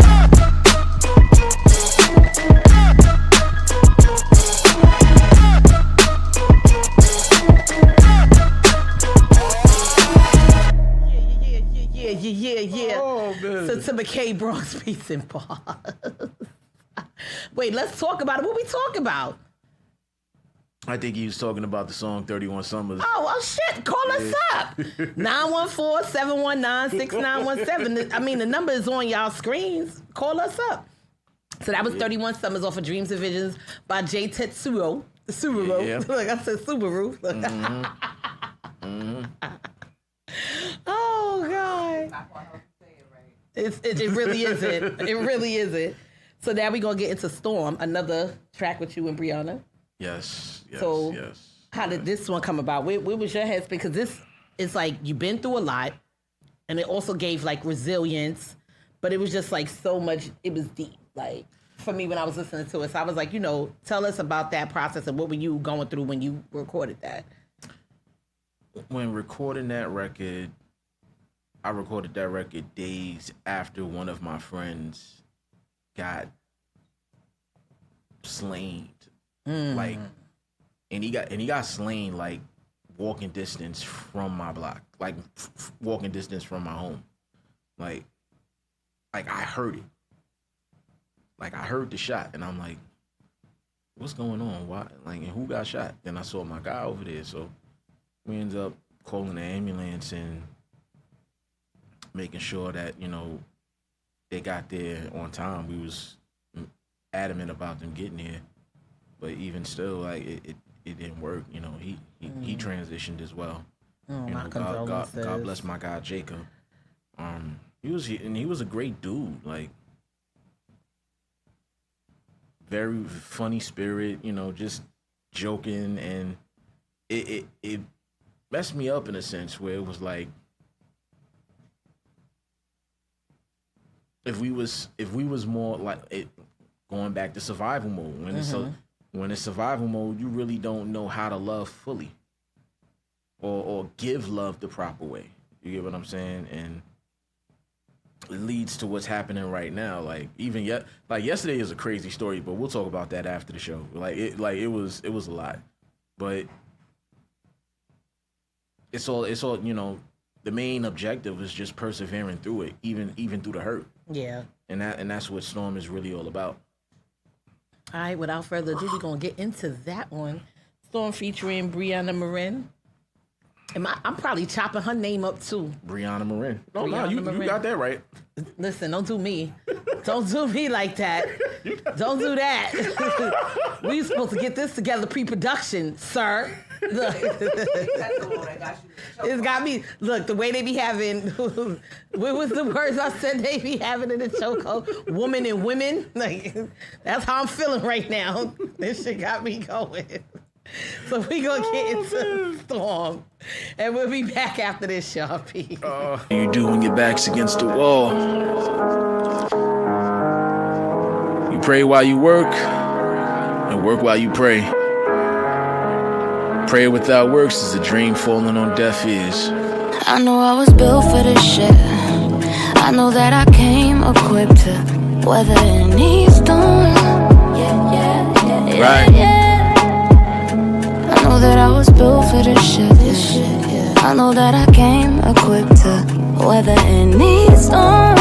Yeah. Oh, man. So to McKay Bronx Beats and Barz. Wait, let's talk about it. What we talk about? I think he was talking about the song 31 Summers. Oh, well, shit. Call us up. 914-719-6917. I mean, the number is on y'all screens. Call us up. So that was 31 Summers off of Dreams and Visions by Jay Tetsuo. Subaru. Yeah. Like I said, Subaru. Oh, God. It really isn't. It really isn't. So now we're going to get into Storm, another track with you and Brianna. Yes. So how did this one come about? Where was your headspace? Because this is like, you've been through a lot, and it also gave like resilience, but it was just like so much, it was deep. Like, for me when I was listening to it. So I was like, you know, tell us about that process and what were you going through when you recorded that? When recording that record, I recorded that record days after one of my friends got slain. Like, and he got slain like walking distance from my block, like walking distance from my home. Like I heard it. Like I heard the shot, and I'm like, what's going on? Why? Like, and who got shot? Then I saw my guy over there, so we ended up calling the ambulance and making sure that, you know, they got there on time. We was adamant about them getting there, but even still, like it didn't work. You know, he transitioned as well. Oh, you my know, condolences. God bless my guy Jacob. He was a great dude. Like, very funny spirit. You know, just joking, and it messed me up in a sense where it was like, if we was more like it, going back to survival mode. When it's survival mode, you really don't know how to love fully, or give love the proper way. You get what I'm saying? And it leads to what's happening right now. Like, even yesterday is a crazy story, but we'll talk about that after the show. It was a lot, but it's all you know. The main objective is just persevering through it, even through the hurt. Yeah. And that's what Storm is really all about. All right, without further ado, we're going to get into that one. Storm featuring Brianna Marin. I'm probably chopping her name up, too. Brianna Marin. No, you got that right. Listen, don't do me. Don't do me like that. Don't do that. We supposed to get this together pre-production, sir. Look. It's got me. Look, the way they be having, what was the words I said they be having in the show called Woman and Women? Like, that's how I'm feeling right now. This shit got me going. So we gonna get into Storm, and we'll be back after this, y'all. Peace. You do when your back's against the wall. You pray while you work, and work while you pray. Prayer without works is a dream falling on deaf ears. I know I was built for this shit. I know that I came equipped to weather any storm. Right. I know that I was built for this shit. I know that I came equipped to weather any storm.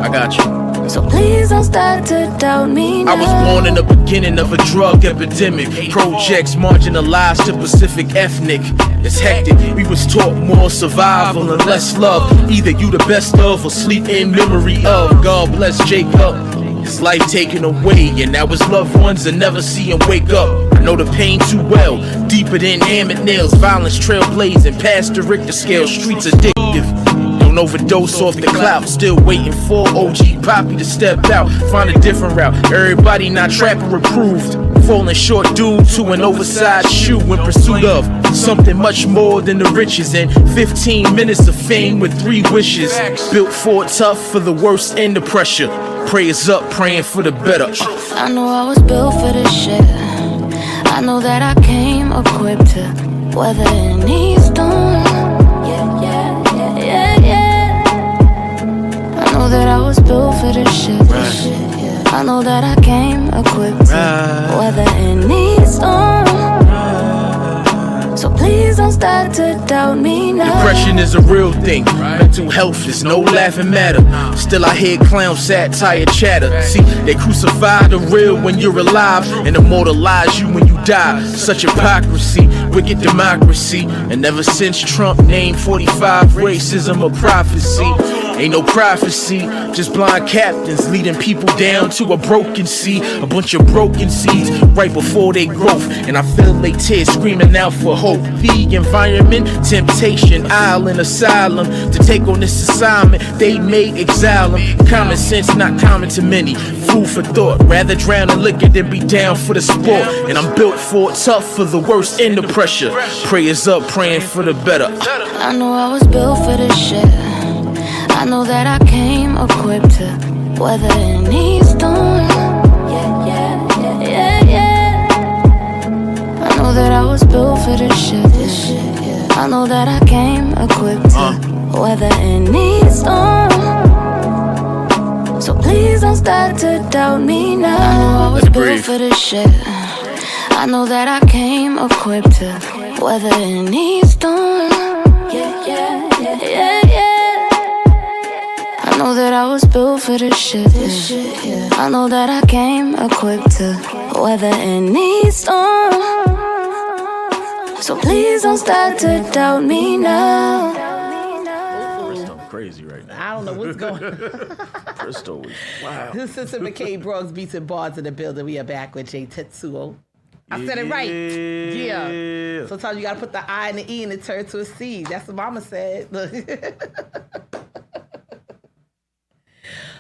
I got you. So please don't start to doubt me now. I was born in the beginning of a drug epidemic. Projects marginalized to Pacific ethnic. It's hectic. We was taught more survival and less love. Either you the best of or sleep in memory of. God bless Jacob. His life taken away, and now his loved ones will never see him wake up. I know the pain too well, deeper than hammered nails. Violence trailblazing past the Richter scale. Streets addictive. Don't overdose off the clout. Still waiting for OG Poppy to step out. Find a different route. Everybody not trapper approved. Falling short due to an oversized shoe in pursuit of something much more than the riches. And 15 minutes of fame with 3 wishes. Built for it, tough for the worst and the pressure. Prayers up, praying for the better. I know I was built for this shit. I know that I came equipped to weather any storm. I know that I was built for this shit. I know that I came equipped to weather any storm. So please don't start to doubt me now. Depression is a real thing. Mental health is no laughing matter. Still I hear clown satire chatter. See, they crucify the real when you're alive and immortalize you when you die. Such hypocrisy, wicked democracy. And ever since Trump named 45 racism a prophecy. Ain't no prophecy, just blind captains leading people down to a broken sea. A bunch of broken seeds right before they growth. And I feel they tears screaming out for hope. The environment, temptation, island, asylum. To take on this assignment, they may exile them. Common sense not common to many. Food for thought, rather drown in liquor than be down for the sport. And I'm built for it, tough for the worst and the pressure. Prayers up, praying for the better. I know I was built for this shit. I know that I came equipped to weather any storm. that I was built for this shit. I know that I came equipped to weather any storm. So please don't start to doubt me now. I know I was built for this shit. I know that I came equipped to weather any storm. Yeah. I know that I was built for this shit. I know that I came equipped to weather any storm. So please don't start to doubt me now. Bristol crazy right now. I don't know what's going on. Bristol was wow. This is McKay Bronx Beats and Barz in the building. We are back with Jay Tetsuo. I said it right. Yeah. Sometimes you gotta put the I and the E and it turn to a C. That's what Mama said. Look.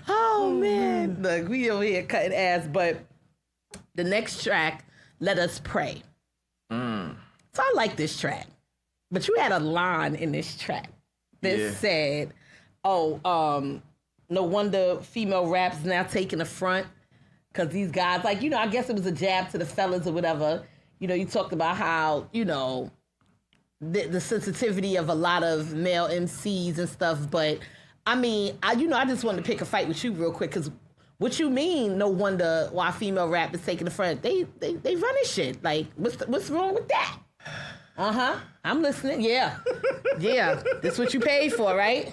Oh man. Look, we over here cutting ass, but the next track, Let Us Pray. So I like this track. But you had a line in this track that said, no wonder female rap's now taking the front. Because these guys, like, you know, I guess it was a jab to the fellas or whatever. You know, you talked about how, you know, the sensitivity of a lot of male MCs and stuff. But, I mean, I just wanted to pick a fight with you real quick. Because what you mean, no wonder why female rap is taking the front. They running shit. Like, what's wrong with that? I'm listening. Yeah. That's what you paid for, right?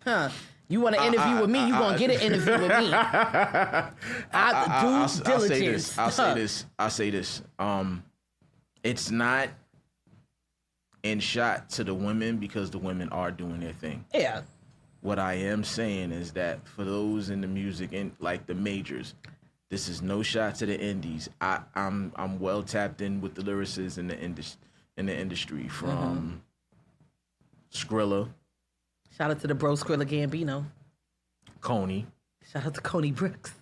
Huh. You want an interview with me, you going to get an interview with me. I'll say this. It's not in shot to the women because the women are doing their thing. Yeah. What I am saying is that for those in the music and like the majors, this is no shot to the indies. I'm well tapped in with the lyricists in the industry from Skrilla. Shout out to the bro Skrilla Gambino. Coney. Shout out to Coney Brooks.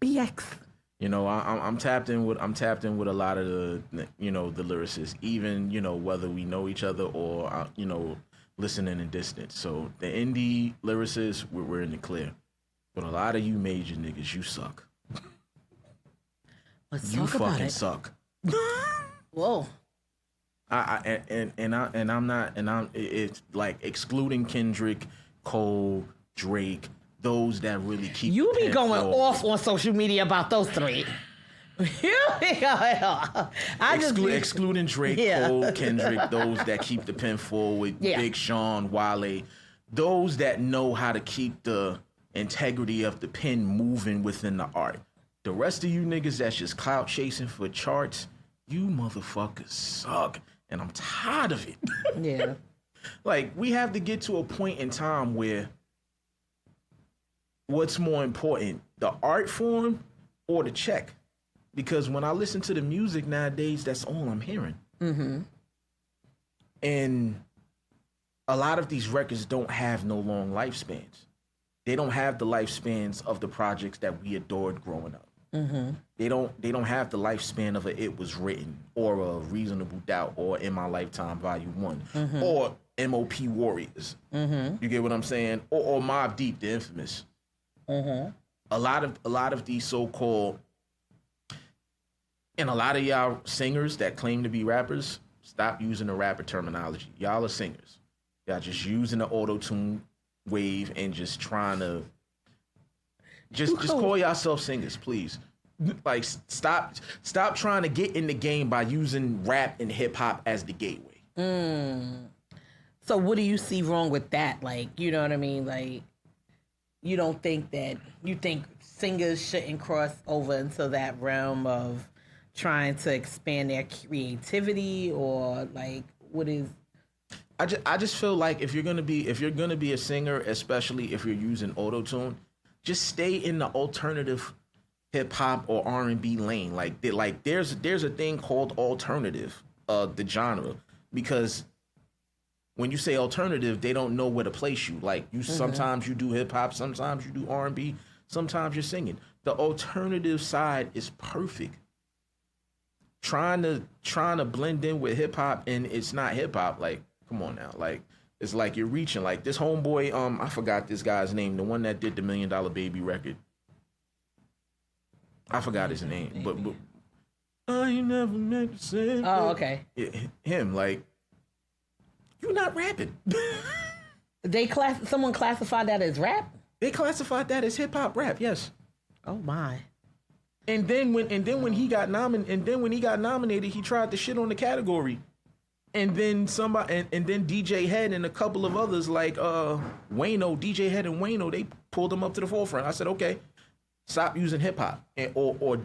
BX. You know, I'm tapped in with a lot of the the lyricists, even whether we know each other or listening in distance. So the indie lyricists, we're in the clear, but a lot of you major niggas, you suck. Let's you talk about fucking it. suck. Whoa. It's like excluding Kendrick, Cole, Drake, those that really keep. You be going off on social media about those three. Excluding Drake, Cole, Kendrick, those that keep the pen forward, Big Sean, Wale, those that know how to keep the integrity of the pen moving within the art. The rest of you niggas that's just clout chasing for charts, you motherfuckers suck. And I'm tired of it. Yeah. Like, we have to get to a point in time where what's more important, the art form or the check? Because when I listen to the music nowadays, that's all I'm hearing. And a lot of these records don't have no long lifespans. They don't have the lifespans of the projects that we adored growing up. They don't have the lifespan of a It Was Written or a Reasonable Doubt or In My Lifetime Volume 1 or MOP Warriors. You get what I'm saying? Or Mobb Deep, the infamous. A lot of these so-called, and a lot of y'all singers that claim to be rappers, stop using the rapper terminology. Y'all are singers. Y'all just using the auto-tune wave and just trying to just call yourself singers, please. Like, stop trying to get in the game by using rap and hip hop as the gateway. So what do you see wrong with that? Like, you know what I mean? Like, you think singers shouldn't cross over into that realm of trying to expand their creativity, or like, what is? I just feel like if you're gonna be a singer, especially if you're using auto-tune, just stay in the alternative hip hop or R&B lane. Like there's a thing called alternative, the genre, because when you say alternative, they don't know where to place you. Like sometimes you do hip hop, sometimes you do R&B, sometimes you're singing. The alternative side is perfect. Trying to blend in with hip hop and it's not hip hop. Like, come on now. Like, it's like you're reaching. Like this homeboy, I forgot this guy's name, the one that did the $1 Million Baby record. I forgot his name, but I ain't never meant to say. Oh, okay. Him, like, you not rapping. Someone classified that as rap? They classified that as hip hop rap, yes. Oh my. And then when he got nominated, he tried to shit on the category. And then and then DJ Head and a couple of others like Wayno, DJ Head and Wayno, they pulled him up to the forefront. I said, okay, stop using hip hop or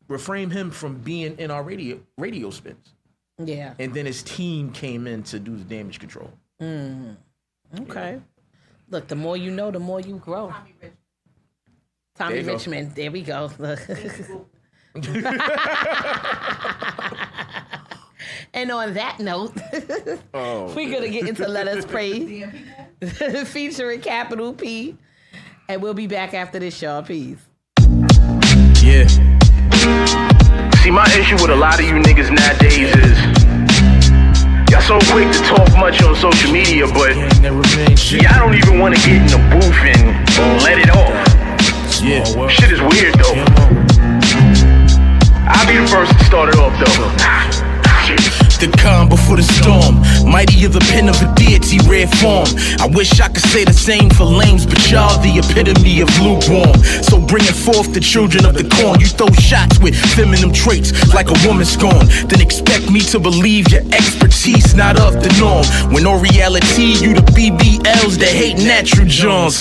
refrain him from being in our radio spins. Yeah. And then his team came in to do the damage control. Okay. Yeah. Look, the more you know, the more you grow. Tommy Richmond. There we go. And on that note, we're going to get into Let Us Pray featuring Capital P. And we'll be back after this, y'all. Peace. Yeah. See, my issue with a lot of you niggas nowadays is y'all so quick to talk much on social media, but y'all don't even want to get in the booth and let it off. Yeah. Shit is weird, though. I'll be the first to start it off, though. The calm before the storm, mightier the pen of a deity, rare form. I wish I could say the same for lames, but y'all the epitome of lukewarm. So bringing forth the children of the corn, you throw shots with feminine traits like a woman scorn. Then expect me to believe your expertise not of the norm, when all reality you the BBLs that hate natural Johns.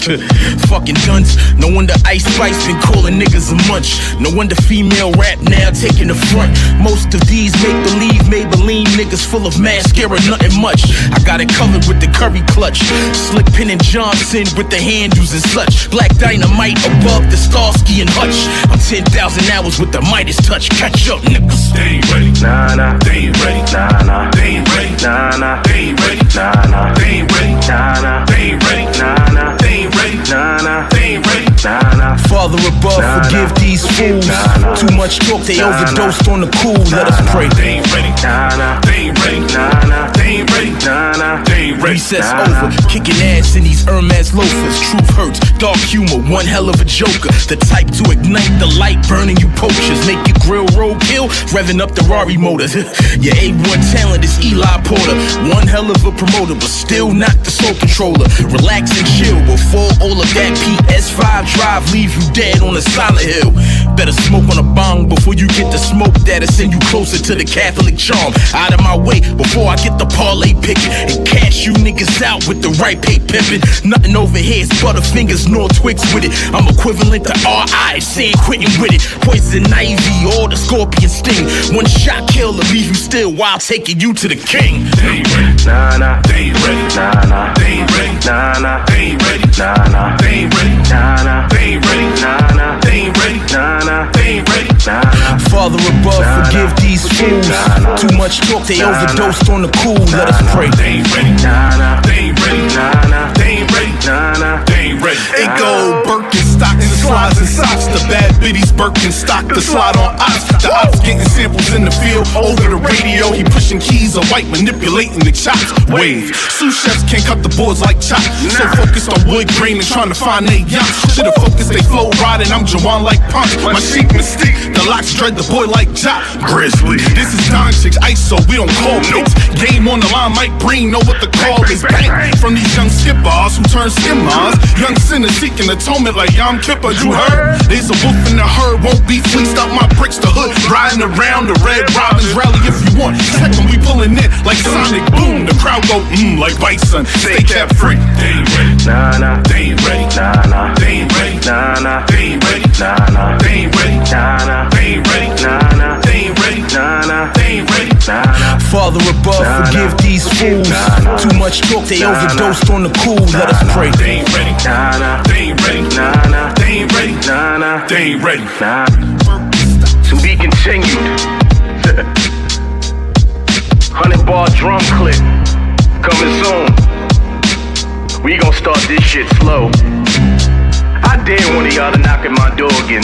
Fucking dunce. No wonder Ice Spice been calling niggas a munch. No wonder female rap now taking the front. Most of these make-believe Maybelline niggas full of mascara, nothing much. I got it covered with the curry clutch. Slick Pen and Johnson with the handles and such. Black Dynamite above the Starsky and Hutch. I'm 10,000 hours with the Midas touch. Catch up, niggas. They ain't ready. Nah, nah. They ain't ready. Nah, nah. They ain't ready. Nah, nah. They ain't ready. Nah, nah. They ain't ready. Nah, nah. They ain't ready. Nah, nah. They ain't ready. Nah, nah. They ain't ready. Nah, nah. Father above, forgive these fools. Too much talk, they overdosed on the cool. Let us pray. They ain't ready. Nah, nah. They ain't ready. Nah, nah. They ain't ready. Nah, nah. They ain't ready. Recess over, kicking ass in these Hermes loafers. Truth hurts, dark humor, one hell of a joker. The type to ignite the light, burning you poachers. Make your grill roadkill, revving up the Rari motor. Your A1 talent is Eli Porter. One hell of a promoter, but still not the soul controller. Relax and chill before all of that PS5 drive leave you dead on a silent hill. Better smoke on a bong before you get the smoke that'll send you closer to the Catholic charm. Out of my way before I get the parlay picking and cash you niggas out with the right pay pimping. Nothing over here is Butterfingers nor Twix with it. I'm equivalent to R.I. saying quitting with it. Poison ivy or the scorpion sting. One shot kill to leave you still while taking you to the king. They ain't ready. Nah, nah. They ain't ready. Nah, nah. They ain't ready. Nah, nah. They ain't ready. Nah, nah. They ain't ready. Nah, nah. They ain't ready. Nah, nah. They ain't ready. Nah, nah. They ain't ready. Nah, nah. Father above, forgive these fools. Too much talk, they overdosed on the cool. Let us pray. They ain't ready. Nah, nah. They ain't ready. Nah, nah. They ain't ready. Nah, nah. They ain't ready. It go Birkenstocks and slides and socks. The bad biddies Birkenstock, the slide on ops. The ops getting samples in the field over the radio. He pushing keys or white, manipulating the chops. Wave. Sous chefs can't cut the boards like chop. So focused on wood grain and trying to find they yachts. Should've focused they flow riding. I'm Jawan like Punk. My sheep mystique. The locks dread the boy like Jock. Grizzly. This is Don Chicks ISO. We don't call mates. Game on the line, Mike Breen know what the call is. Bang from these young skippers who turn skimmers. Young sinners seeking atonement like Yom Kippur. You heard? There's a wolf in the herd. Won't be fleeced out my bricks. The hood riding around the Red Robins rally if you want. Check when we pulling in like Sonic Boom. The crowd go like Bison. Stay cap free. They ain't ready. Nah, nah. They ain't ready. Nah, nah. They ain't ready. Nah, nah. They ain't ready. Nah, nah. They ain't ready. Nah, nah. They ain't ready. Nah, nah. They ain't ready. Nah, nah. They ain't ready. Nah, nah. Father above, forgive these fools. Too much talk, they overdosed on the cool. Let us pray. They ain't ready. Nah, nah. They ain't ready. Nah, nah. They ain't ready. Nah, nah. They ain't ready. Nah. To be continued. 100-bar drum clip coming soon. We gon' start this shit slow. I dare one of y'all to knock at my door again.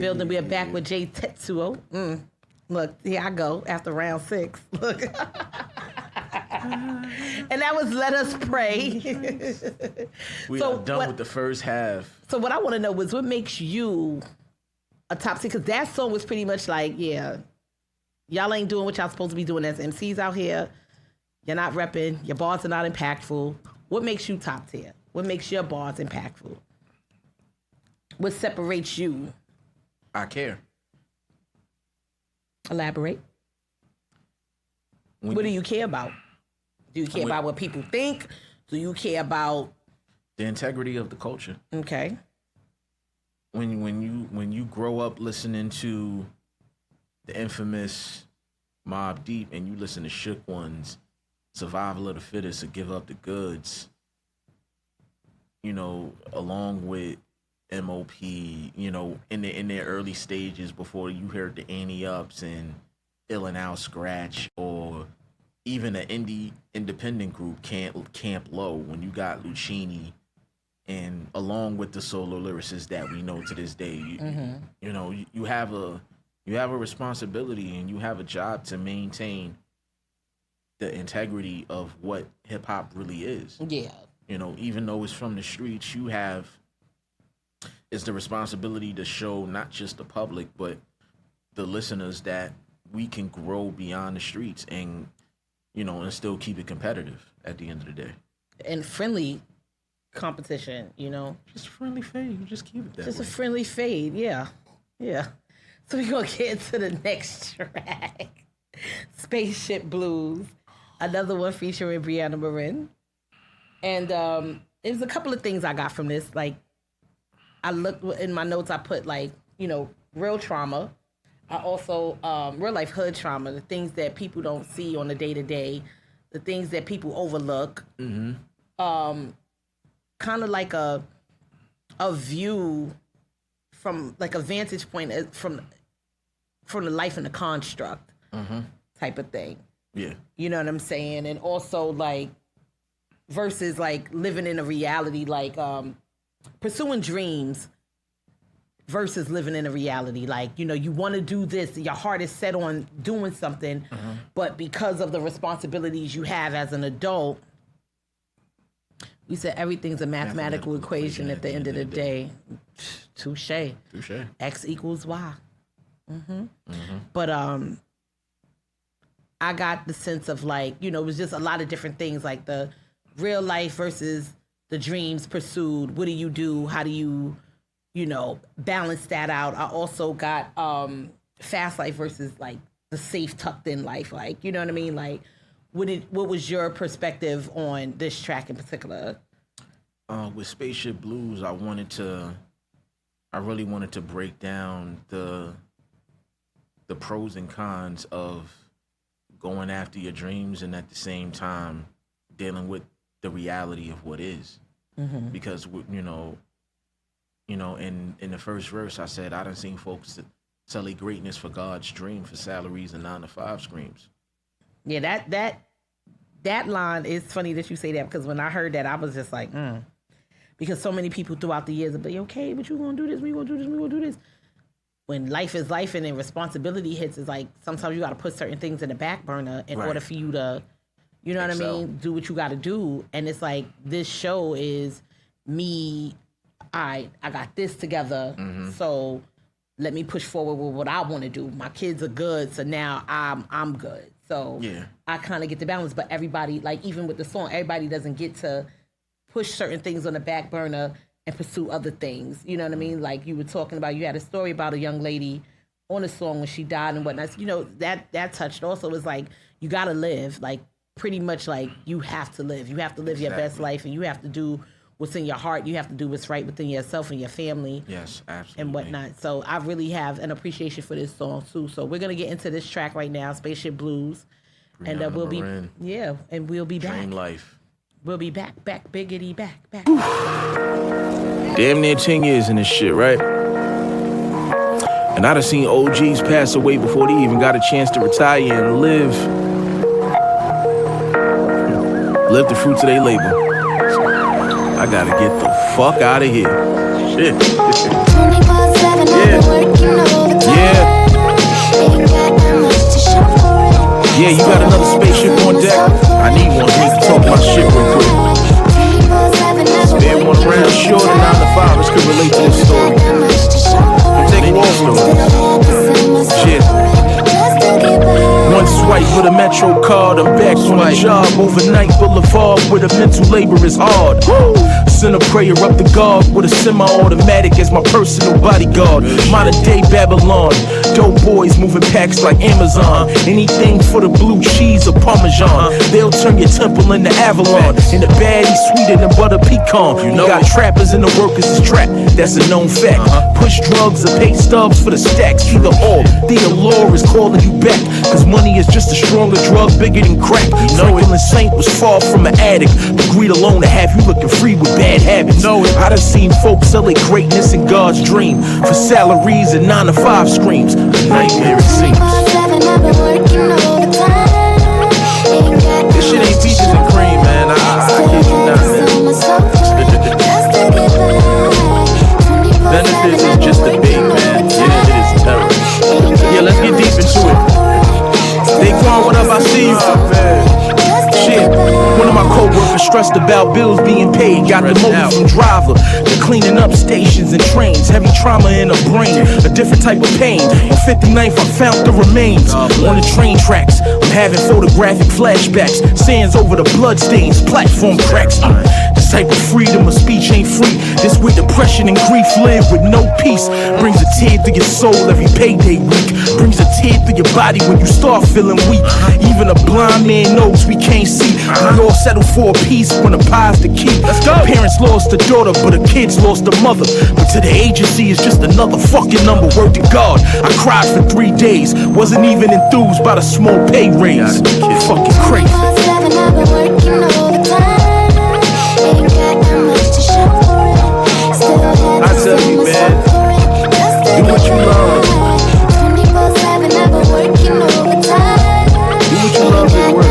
building. We are back with Jay Tetsuo. Look, here I go after round 6. Look. And that was Let Us Pray. We are done with the first half. So what I want to know was what makes you a top 6? Because that song was pretty much like, yeah, y'all ain't doing what y'all supposed to be doing as MCs out here. You're not repping. Your bars are not impactful. What makes you top tier? What makes your bars impactful? What separates you? I care. Elaborate. What do you care about? Do you care about what people think? Do you care about the integrity of the culture? Okay. When you grow up listening to the infamous Mobb Deep and you listen to Shook Ones, Survival of the Fittest, or Give Up the Goods, you know, along with MOP, you know, in their early stages before you heard the Annie Ups and Ill and Out Scratch, or even an independent group, Camp Low, when you got Lucchini, and along with the solo lyricists that we know to this day, you know, you have a responsibility and you have a job to maintain the integrity of what hip hop really is. Yeah. You know, even though it's from the streets, it's the responsibility to show not just the public, but the listeners that we can grow beyond the streets and, you know, and still keep it competitive at the end of the day. And friendly competition, you know? Just a friendly fade. You just keep it that Just way. a friendly fade, yeah. Yeah. So we're going to get into the next track. Spaceship Blues. Another one featuring Brianna Marin. And it was a couple of things I got from this. Like, I looked in my notes, I put, like, you know, real trauma. I also, real life hood trauma, the things that people don't see on the day-to-day, the things that people overlook. Kind of like a view from, like, a vantage point from the life in the construct type of thing. Yeah. You know what I'm saying? And also, like, versus, like, living in a reality, like, pursuing dreams versus living in a reality. Like, you know, you want to do this, your heart is set on doing something, but because of the responsibilities you have as an adult, we said everything's a mathematical equation at the end of the day. Touche. X equals Y. But I got the sense of, like, you know, it was just a lot of different things, like the real life versus the dreams pursued. What do you do? How do you, you know, balance that out? I also got fast life versus, like, the safe tucked in life. Like, you know what I mean? Like, what was your perspective on this track in particular? With Spaceship Blues, I really wanted to break down the pros and cons of going after your dreams and at the same time dealing with the reality of what is. Because, you know, in the first verse, I said, I done seen folks sell their greatness for God's dream for salaries and 9-to-5 screams. Yeah, that line is funny that you say that, because when I heard that, I was just like, because so many people throughout the years will be, okay, but you gonna do this, we gonna do this, we gonna do this. When life is life and then responsibility hits, it's like sometimes you gotta put certain things in the back burner in order for you to, you know what I mean, do what you gotta do. And it's like, this show is me, I got this together, so let me push forward with what I want to do. My kids are good, so now I'm good. So I kind of get the balance. But everybody, like, even with the song, everybody doesn't get to push certain things on the back burner and pursue other things. You know what I mean? Like you were talking about, you had a story about a young lady on a song when she died and whatnot. You know, that touched also. Was like, you got to live. Like, pretty much like, you have to live. You have to live your best life, and you have to do what's in your heart. You have to do what's right within yourself and your family. Yes, absolutely. And whatnot. So I really have an appreciation for this song too. So we're going to get into this track right now, Spaceship Blues. And we'll be, and we'll be back. Dream Life. We'll be back, biggity, back. Damn near 10 years in this shit, right? And I done seen OGs pass away before they even got a chance to retire and live the fruits of their labor. I gotta get the fuck out of here. Shit. 24/7 Yeah, you got another spaceship on deck? I need one. I need to talk my shit real quick. Spare one around short and 9 to 5. Could relate to this story. I'm taking all stories. Shit. One swipe with a Metro card, I'm back on my job. Overnight boulevard with a mental labor is hard. Send a prayer up the guard with a semi-automatic as my personal bodyguard. Modern day Babylon, dope boys moving packs like Amazon. Anything for the blue cheese or Parmesan. They'll turn your temple into Avalon. And the baddie sweeter than butter pecan. You got trappers and the workers is trapped. That's a known fact. Push drugs or pay stubs for the stacks. Either or, the allure is calling you back. Cause money is just a stronger drug, bigger than crack. Franklin Saint was far from an addict, but greed alone to have you looking free with bad habits. I done seen folks sell their greatness in God's dream for salaries and 9 to 5 screams. A nightmare it seems. This shit ain't peaches and cream, man. I kid you not, man. Benefits is just a bait, man. Yeah, it is terrible. Yeah, let's get deep into it. They gone, what up? I see you. Shit, one of my co-workers stressed about bills being paid. Got demoted from driver to cleaning up stations and trains. Heavy trauma in the brain, a different type of pain. On 59th, I found the remains on the train tracks. I'm having photographic flashbacks. Sands over the bloodstains, platform cracks. This type of freedom of speech ain't free. This where depression and grief live with no peace. Brings a tear through your soul every payday week. Brings a tear through your body when you start feeling weak. Even a blind man knows we can't see. We all settle for a piece when the pie's the key. Parents lost a daughter, but the kids lost a mother. But to the agency, it's just another fucking number. Word to God, I cried for 3 days. Wasn't even enthused by the small pay raise. It's fucking crazy. I tell you, man, do what you love. Do what you love at work.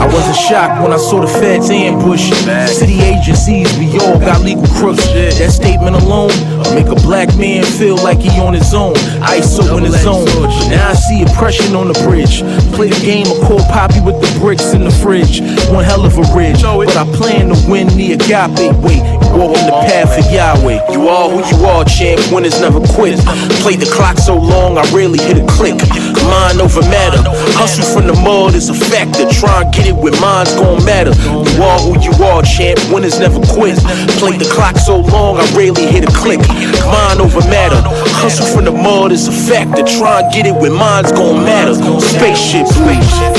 I wasn't shocked when I saw the feds ambush. City agencies, we all got legal crooks. That statement alone make a black man feel like he on his own. ISO in his zone. Now I see oppression on the bridge. Play the game of cold poppy with the bricks in the fridge. One hell of a ridge, but I plan to win the agape way. Walking the path of Yahweh. You are who you are, champ. Winners never quit. Play the clock so long, I rarely hit a click. Mind over matter. Hustle from the mud is a factor. Try and get it where mine's gon' matter. You are who you are, champ. Winners never quit. Play the clock so long, I rarely hit a click. Mind over matter. Hustle from the mud is a factor. Try and get it where mine's gon' matter. Spaceship, spaceship.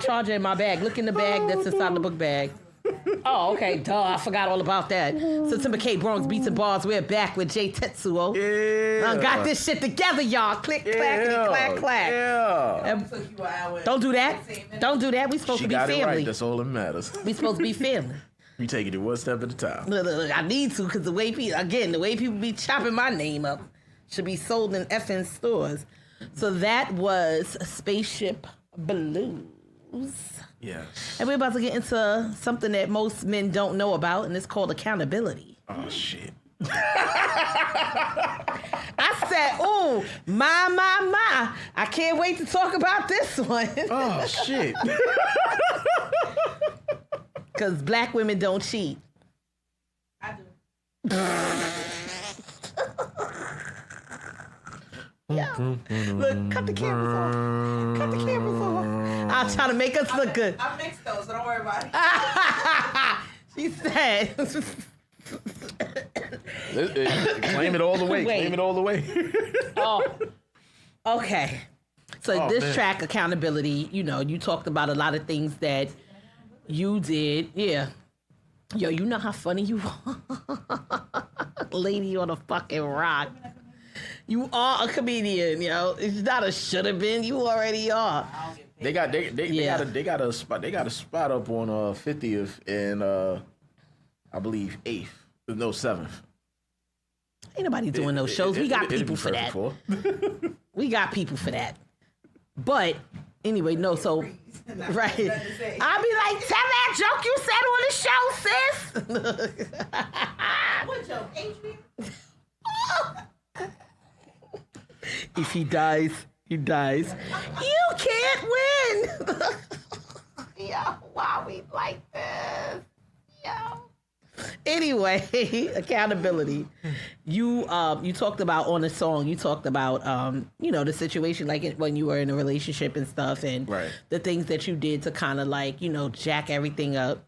Charger in my bag. Look in the bag that's inside the book bag. Oh, okay. Duh, I forgot all about that. September K, Bronx, Beats and Barz. We're back with Jay Tetsuo. Yeah. Got this shit together, y'all. Click, clackety, clack, clack. Yeah. Don't do that. Don't do that. We supposed to be family. Right. That's all that matters. We supposed to be family. You taking it one step at a time. Look, I need to, because the way people be chopping my name up should be sold in effing stores. So that was Spaceship Blues. Yes. And we're about to get into something that most men don't know about, and it's called accountability. Oh, shit. I said, ooh, my. I can't wait to talk about this one. Oh, shit. Because black women don't cheat. I do. Yeah. Look, cut the cameras off. Cut the cameras off. I'll try to make us look good. I mixed those, so don't worry about it. She said, Claim it all the way. Wait. Claim it all the way. Oh, okay. So Oh, this man. track, accountability, you talked about a lot of things that you did. Yeah. Yo, you know how funny you are? Lady on a fucking rock. You are a comedian, yo. It's not a should have been. You already are. They got a spot up on 50th and I believe 8th. No, 7th. Ain't nobody doing those shows. We got people for that. We got people for that. But anyway, no, so right. I'll be like, tell that joke you said on the show, sis. What joke? Adrian? If he dies, he dies. You can't win. Yo, why we like this? Yo. Anyway, accountability. You talked about on the song. You talked about the situation like when you were in a relationship and stuff, and the things that you did to kind of like jack everything up.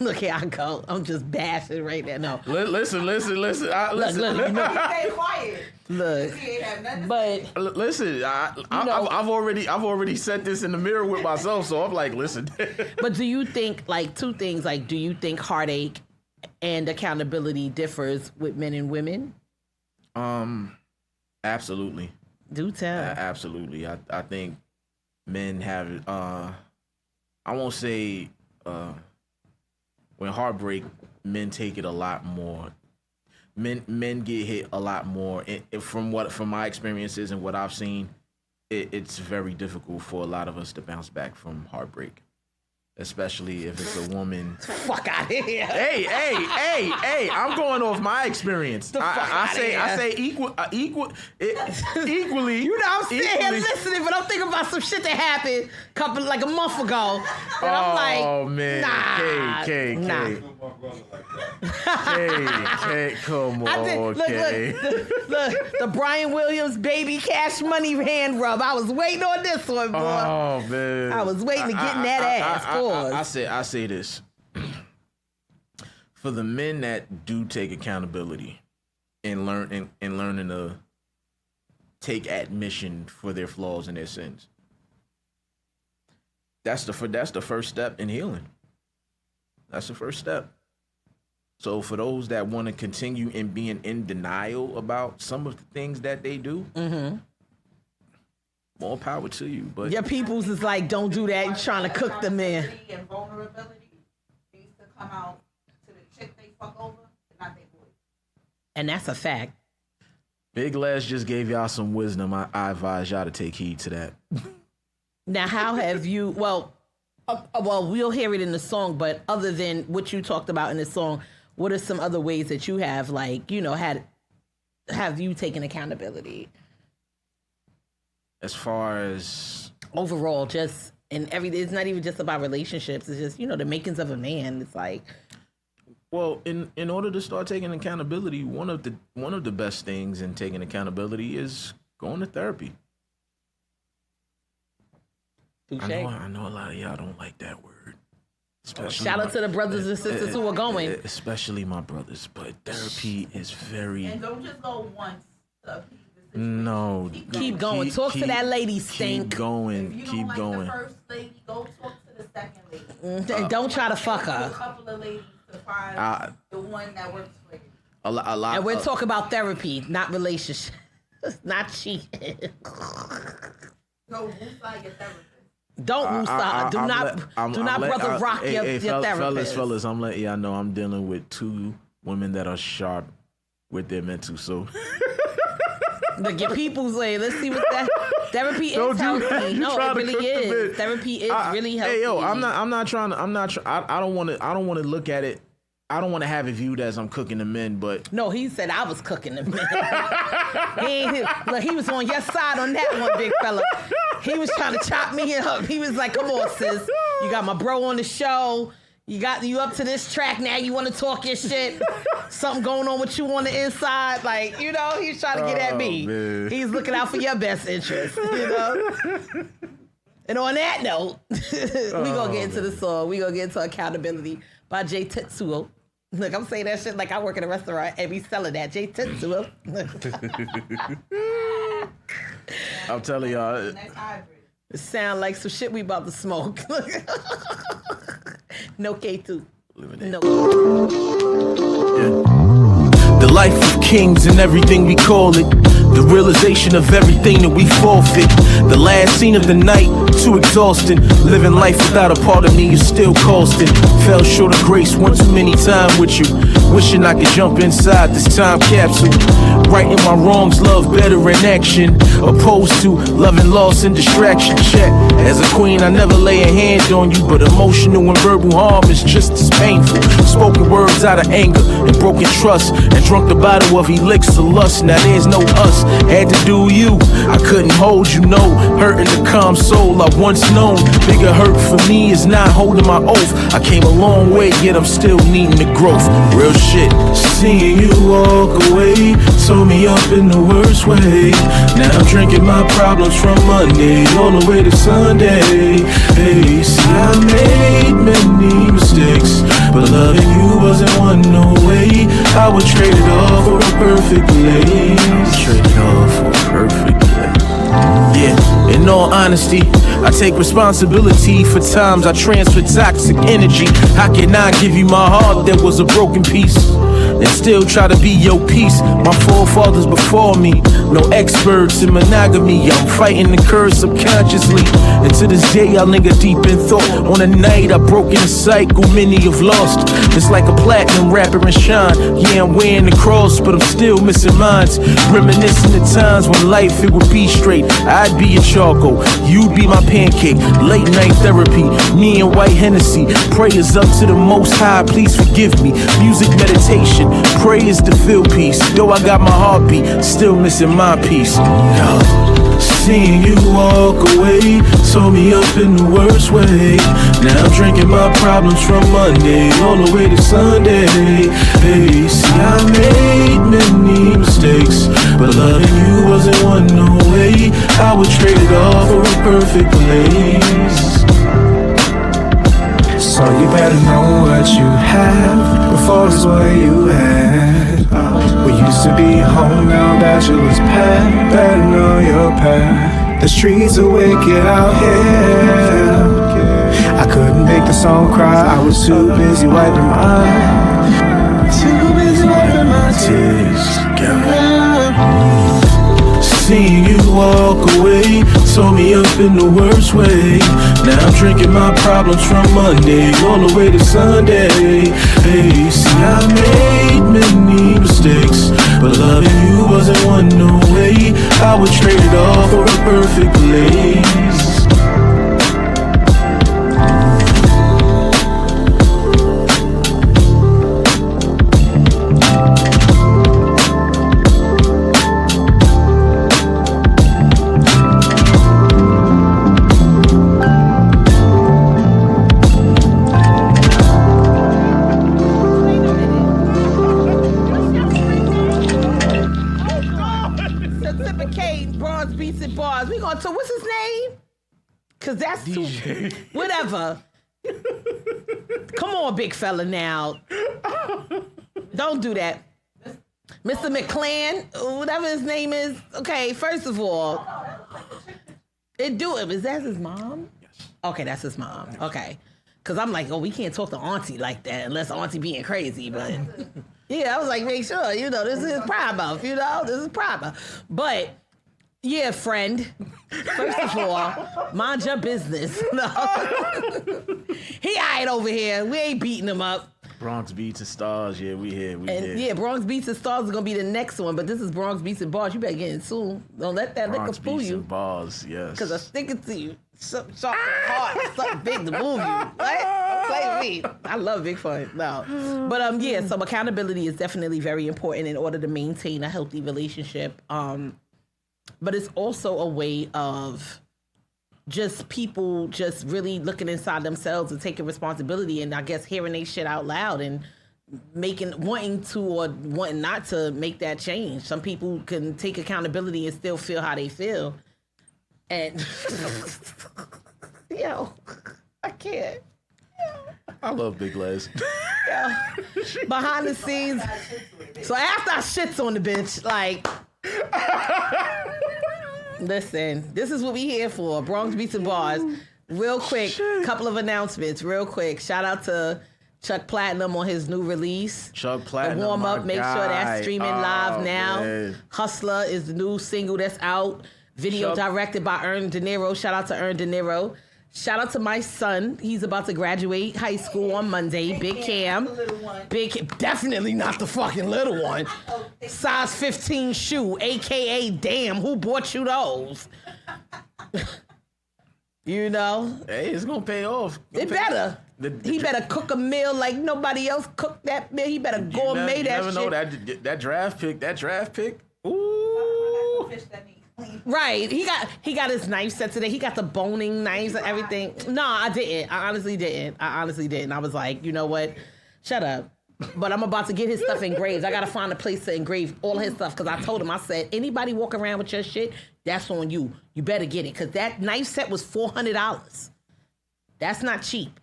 Look here I go. I'm just bashing right now. No. Listen. Look, Stay quiet. Look, He ain't have nothing. but listen, I've already said this in the mirror with myself, so I'm like, listen. But do you think like two things? Like, do you think heartache and accountability differs with men and women? Absolutely. Do tell. Absolutely. I think men have. I won't say. When heartbreak, men take it a lot more. Men get hit a lot more. From my experiences and what I've seen, it's very difficult for a lot of us to bounce back from heartbreak, especially if it's a woman. Fuck out of here. Hey! I'm going off my experience. I say equally. I'm sitting here listening, but I'm thinking about some shit that happened like a month ago. And I'm like, oh man, nah. K, come on, Look, the Brian Williams baby Cash Money hand rub. I was waiting on this one, boy. Oh man, I was waiting to get in that ass. Pause. I say this for the men that do take accountability and learning to take admission for their flaws and their sins. That's the first step in healing. That's the first step. So for those that want to continue in being in denial about some of the things that they do, more power to you. But your peoples is like, don't do that. You're trying to cook them in. And vulnerability needs to come out to the chick they fuck over, and not their boy. And that's a fact. Big Les just gave y'all some wisdom. I advise y'all to take heed to that. Now, how have you? Well, we'll hear it in the song. But other than what you talked about in the song, what are some other ways that you have, like, have you taken accountability? As far as overall, just in everything, it's not even just about relationships. It's just the makings of a man. It's like, well, in order to start taking accountability, one of the best things in taking accountability is going to therapy. I know a lot of y'all don't like that word. Shout out to the brothers and sisters who are going. Especially my brothers, but therapy is very. And don't just go once. No. Keep going. Talk to that lady, Stink. Keep going. If you Keep don't going. like the first lady, go talk to the second lady. And don't try to fuck A her. couple of ladies to find the one that works for you. A lot. And we're talking about therapy, not relationships, not cheating. Go woosah your therapist. Don't woosah. Do not brother rock your therapist. Fellas, I'm letting y'all know I'm dealing with 2 women that are sharp with their mental. So Look, your people say, let's see what that therapy is healthy. No, it really is. Therapy is really healthy. Hey, yo, I don't want to look at it. I don't want to have it viewed as I'm cooking the men, but no, he said I was cooking the men. Look, he was on your side on that one, big fella. He was trying to chop me up. He was like, "Come on, sis, you got my bro on the show. You up to this track now. You want to talk your shit. Something going on with you on the inside, like he's trying to get at me. Man. He's looking out for your best interest, And on that note, we gonna get into the song. We gonna get into Accountability by Jay Tetsuo. Look, I'm saying that shit like I work in a restaurant and be selling that. Jay tips to him. I'm telling y'all. It sound like some shit we about to smoke. No K2. No. The life of kings and everything we call it. The realization of everything that we forfeit. The last scene of the night, too exhausting. Living life without a part of me is still costing. Fell short of grace one too many times with you. Wishing I could jump inside this time capsule. Righting my wrongs, love better in action. Opposed to loving loss and distraction. Check. As a queen, I never lay a hand on you, but emotional and verbal harm is just as painful. Spoken words out of anger and broken trust, and drunk the bottle of elixir lust. Now there's no us. Had to do you. I couldn't hold you, no. Hurting the calm soul I once known. Bigger hurt for me is not holding my oath. I came a long way, yet I'm still needing the growth. Real shit. Seeing you walk away tore me up in the worst way. Now I'm drinking my problems from Monday all the way to Sunday. Hey, see I made many mistakes, but loving you wasn't one, no way. I would trade it all for a perfect place. Trade it all for a perfect place. Yeah, in all honesty, I take responsibility for times I transfer toxic energy. How can I give you my heart that was a broken piece and still try to be your peace? My forefathers before me, no experts in monogamy. I'm fighting the curse subconsciously, and to this day I linger deep in thought on a night I broke in a cycle many have lost. It's like a platinum rapper and shine. Yeah, I'm wearing the cross, but I'm still missing mines. Reminiscing the times when life it would be straight. I'd be a charcoal, you'd be my pancake. Late night therapy, me and white Hennessy. Prayers up to the most high, please forgive me. Music meditation, prayers to feel peace. Though I got my heartbeat, still missing my piece. Seeing you walk away tore me up in the worst way. Now I'm drinking my problems from Monday all the way to Sunday. Hey, see I made many mistakes, but loving you wasn't one, no way. I would trade it all for a perfect place. So you better know what you have before it's what you had. We used to be home, now bachelor's pad. Better know your path. The streets are wicked out here. I couldn't make the song cry, I was too busy wiping my tears. Seeing you walk away tore me up in the worst way. Now I'm drinking my problems from Monday all the way to Sunday. Hey, see I made many mistakes, but loving you wasn't one, no way. I would trade it all for a perfect place. So what's his name? Cause that's too, whatever. Come on, big fella now. Don't do that. Mr. McClan, whatever his name is. Okay, first of all, is that his mom? Yes. Okay, that's his mom. Okay. Cause I'm like, oh, we can't talk to Auntie like that unless Auntie being crazy, but yeah, I was like, make sure, this is his private, this is private. But yeah, friend. First of all, mind your business. No. He alright over here. We ain't beating him up. Bronx Beats and Stars, yeah, we here. Yeah, Bronx Beats and Stars is gonna be the next one, but this is Bronx Beats and Barz. You better get in soon. Don't let that liquor fool you. Bronx Beats and Barz, yes. Cause I stick it to you. Something sharp and hard, something big to move you. What? Don't play me. I love big fun. No. But yeah, so accountability is definitely very important in order to maintain a healthy relationship. But it's also a way of just people just really looking inside themselves and taking responsibility and I guess hearing they shit out loud and wanting to or wanting not to make that change. Some people can take accountability and still feel how they feel. And yo, I can't. I love Big Les. Behind the scenes. So after I shits on the bitch, like, listen, this is what we here for. Bronx Beats and Bars. Real quick, couple of announcements. Real quick. Shout out to Chuck Platinum on his new release. Chuck Platinum, the warm up. Make sure that's streaming live now. Man. Hustler is the new single that's out. Video directed by Ern De Niro. Shout out to Ern De Niro. Shout out to my son. He's about to graduate high school on Monday. Big Cam. Definitely not the fucking little one. Size 15 shoe, a.k.a. damn, who bought you those? You know? Hey, it's going to pay off. It better. He better cook a meal like nobody else cooked that meal. He better gourmet that shit. You never know that draft pick. Ooh. Right. He got his knife set today. He got the boning knives and everything. No, I didn't. I honestly didn't. I was like, you know what? Shut up. But I'm about to get his stuff engraved. I got to find a place to engrave all his stuff because I told him, I said, anybody walk around with your shit, that's on you. You better get it because that knife set was $400. That's not cheap.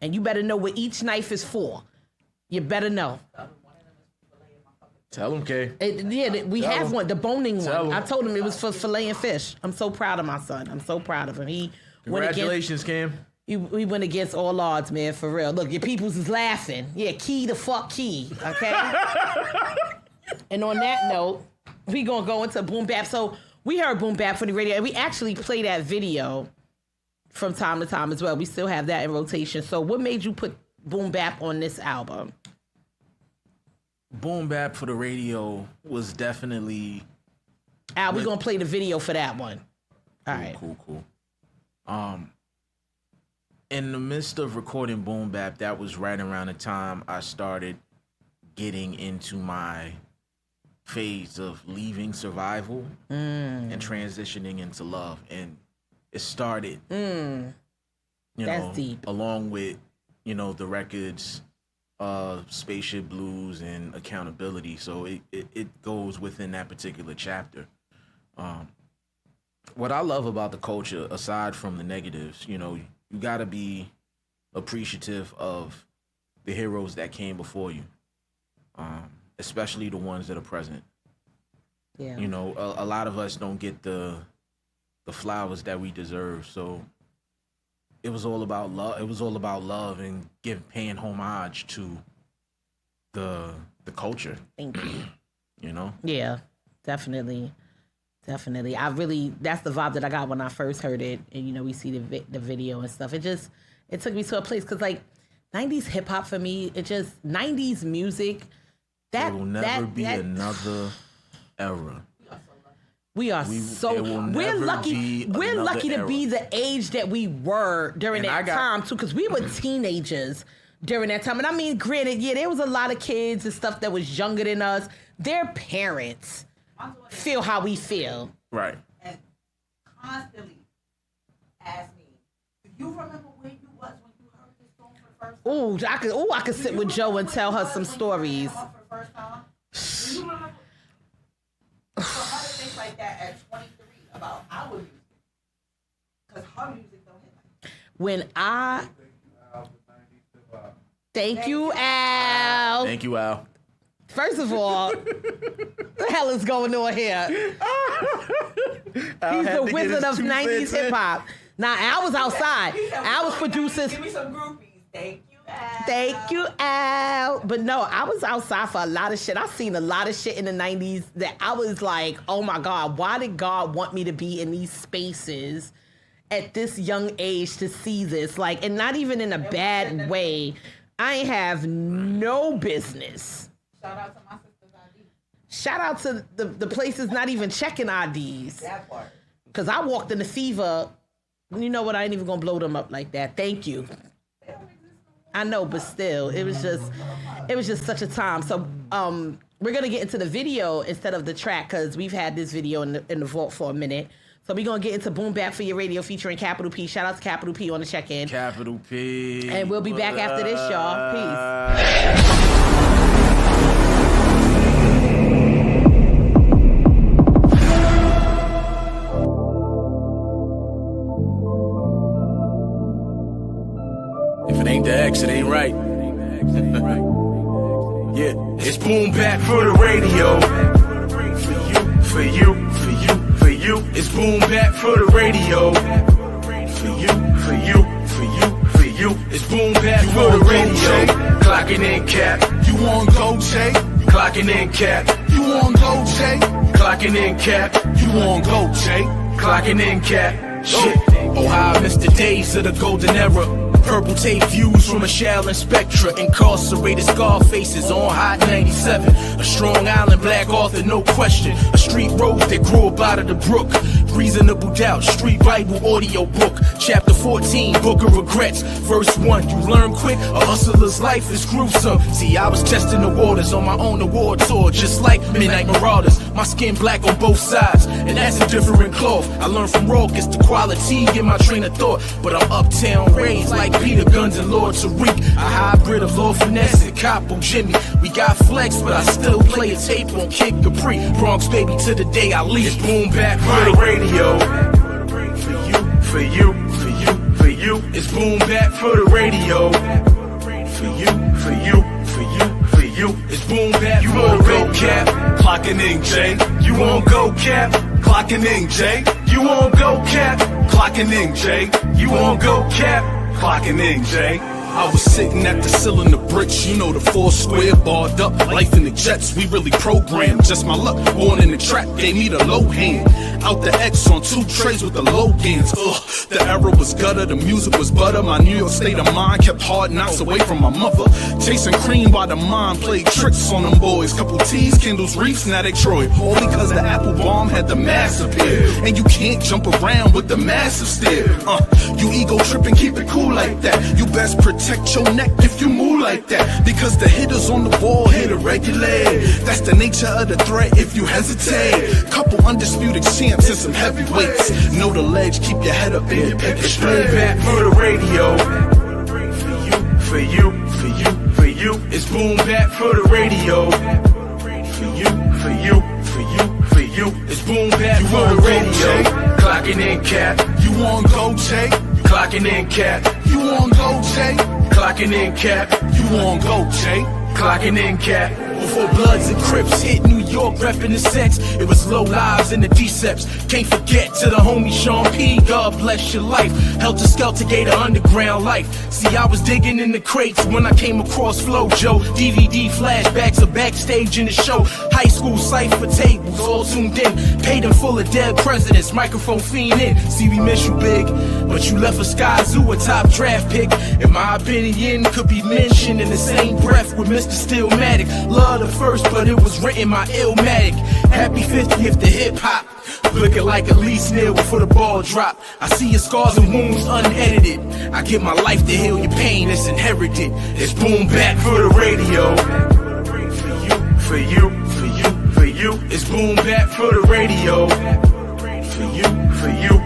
And you better know what each knife is for. You better know. Tell him, Kay. We Tell have him. one, the boning Tell one. him. I told him it was for filleting fish. I'm so proud of my son. I'm so proud of him. He Congratulations, Cam. We went against all odds, man, for real. Look, your peoples is laughing. Yeah, key the fuck key, okay? And on that note, we gonna go into Boom Bap. So we heard Boom Bap for the radio, and we actually play that video from time to time as well. We still have that in rotation. So what made you put Boom Bap on this album? Boom Bap for the radio was definitely... Al, we're gonna play the video for that one. All right. Cool. In the midst of recording Boom Bap, that was right around the time I started getting into my phase of leaving survival and transitioning into love. And it started, That's deep. along with, the records, Spaceship Blues and Accountability. So it goes within that particular chapter. What I love about the culture, aside from the negatives, you gotta be appreciative of the heroes that came before you, especially the ones that are present. Yeah. A lot of us don't get the flowers that we deserve. So it was all about love. It was all about love and paying homage to the culture. Thank you. Yeah, definitely. That's the vibe that I got when I first heard it. And, we see the video and stuff. It took me to a place because, 90s hip hop for me, 90s music. There will never be another era. We're lucky. We're lucky to be the age that we were during that time too, because we were teenagers during that time. And I mean, granted, there was a lot of kids and stuff that was younger than us. Their parents feel how we feel. Right. And constantly ask me, do you remember where you was when you heard this song for the first time? I could sit with Joe and tell her some stories. Do you remember? So how to think like that at 23 about our music? Because her music don't hit like that. Thank you, Al. Thank you, Al. First of all, the hell is going on here? He's the wizard of 90s hip hop. Now, Al was outside. Al was producing. Give me some groupies. Thank you, Al. Thank you, Al. But no, I was outside for a lot of shit. I've seen a lot of shit in the 90s that I was like, oh my God, why did God want me to be in these spaces at this young age to see this? And not even in a bad way. I ain't have no business. Shout out to my sister's ID. Shout out to the places not even checking IDs. That part. Because I walked in the fever. You know what? I ain't even going to blow them up like that. Thank you. I know, but still, it was just such a time. So we're going to get into the video instead of the track because we've had this video in the vault for a minute. So we're going to get into Boom Bap for Your Radio featuring Capital P. Shout out to Capital P on the check-in. Capital P. And we'll be back after this, y'all. Peace. If it Ain't the X, it ain't right. Yeah, it's boom back for the radio. For you. It's boom back for the radio. For you. It's boom back for the radio. Clocking in cap. You want go, Jay? Clocking in cap. You want go, Jay? Clocking in cap. You want go, Jay? Clocking in cap. Shit. Oh, how I miss the days of the golden era. Purple tape views from a shell and Spectra. Incarcerated scar faces on Hot 97. A strong island, black author, no question. A street road that grew up out of the brook. Reasonable doubt, street Bible audio book. Chapter 14, book of regrets. Verse 1, you learn quick, a hustler's life is gruesome. See, I was testing the waters on my own award tour. Just like Midnight Marauders. My skin black on both sides, and that's a different cloth. I learned from ROKU, the quality in my train of thought. But I'm uptown raised like Peter Guns and Lord Tariq. A hybrid of Lord Finesse and Capo Jimmy. We got flex, but I still play a tape on Kid Capri. Bronx baby to the day I leave. It's boom back for the radio. For you. It's boom back for the radio. For you. It's boom back for the radio. Cap, clocking in, Jay. You won't go cap, clocking in, Jay. You won't go cap, clocking in, Jay. You won't go cap, clocking in, Jay. I was sitting at the ceiling of bricks, you know, the four square barred up. Life in the jets, we really programmed. Just my luck, born in the trap, gave me the low hand. Out the X on 2 trays with the Logans. Ugh, the era was gutter, the music was butter. My New York state of mind kept hard knocks away from my mother. Chasing cream by the mind, played tricks on them boys. Couple T's, Kindles, Reefs, now they Troy. All because the apple bomb had the massive appeal. And you can't jump around with the massive stare. You ego tripping, keep it cool like that. You best protect your neck if you move like that. Because the hitters on the wall hit a regulate. That's the nature of the threat if you hesitate. Couple undisputed champs and some heavyweights. Know the ledge, keep your head up in your paper straight. Back for the radio. For you. It's boom back for the radio. For you. It's boom back for the radio. Clocking in cap. You want go, Jay? Clocking in cap. You want go, Jay? Clocking in cap. You want go, Jay? Clocking in cap. Before Bloods and Crips hit New York reppin' the sets, it was low lives and the decepts. Can't forget to the homie Sean P, God bless your life. Helter Skelter Gator underground life. See, I was digging in the crates when I came across Flojo. DVD flashbacks of backstage in the show. High school cipher tables all tuned in. Paid in full of dead presidents, microphone fiend in. See, we miss you big, but you left a Sky Zoo a top draft pick. In my opinion, could be mentioned in the same breath with Mr. Stillmatic. Love the first, but it was written my Illmatic. Happy 50th to hip hop. Looking like a Lee Snell before the ball drop. I see your scars and wounds unedited. I give my life to heal your pain that's inherited. It's boom back for the radio. For you. It's boom back for the radio. For you.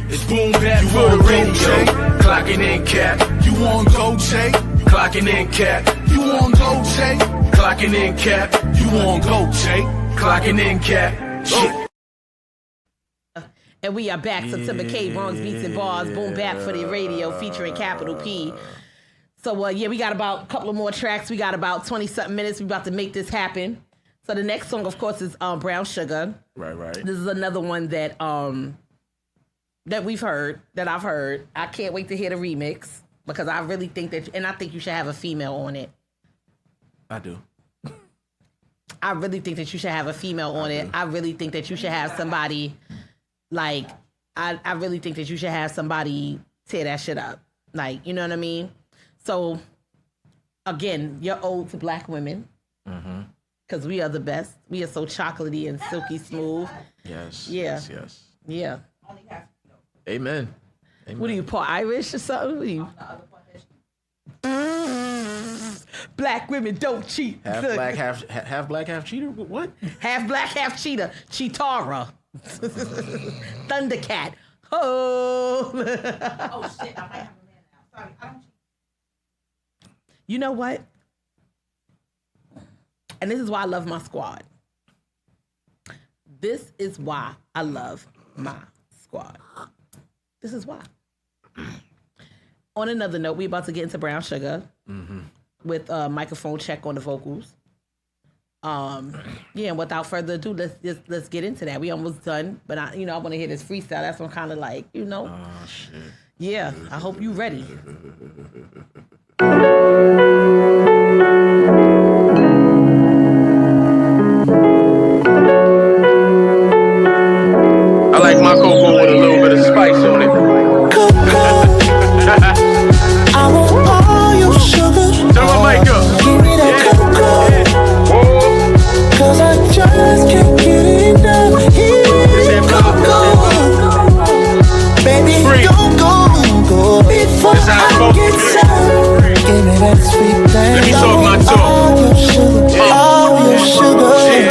It's boom back for the radio. Clocking in cap. You want go, Jay? Clocking in cap. You want go, Jay? Clocking in cap. You want go, Jay? Clocking in cap. Shit. And we are back. September K, Bronx Beats and Barz, boom back for the radio featuring Capital P. So, we got about a couple of more tracks. We got about 20-something minutes. We're about to make this happen. So the next song, of course, is Brown Sugar. Right. This is another one that we've heard, that I've heard. I can't wait to hear the remix because I really think that, and I think you should have a female on it. I do. I really think that you should have a female on it. I really think that you should have somebody, like, I really think that you should have somebody tear that shit up. Like, you know what I mean? So, again, you're ode to black women. Mm-hmm. Because we are the best. We are so chocolatey and silky smooth. Yes. Yeah. Yes. Yeah. Amen. What are you, part Irish or something? What are you? Black women don't cheat. Half black, half cheater? What? Half black, half cheater. Cheetara. Thundercat. Oh. Oh, shit. I might have a man now. Sorry. I don't cheat. You know what? And this is why I love my squad. This is why I love my squad. This is why. On another note, we about to get into Brown Sugar with microphone check on the vocals. Yeah, and without further ado, let's get into that. We almost done, but I want to hear this freestyle. That's what I'm kind of like, Oh shit. Yeah, I hope you ready. I like my cocoa with a little bit of spice on it. I want all your sugar. Turn my mic up. Give me that cocoa. Cause I just can't get enough. Here cocoa. Baby, don't go before I get some. Give me that sweet thing. Let me talk my talk. All your sugar. All your sugar.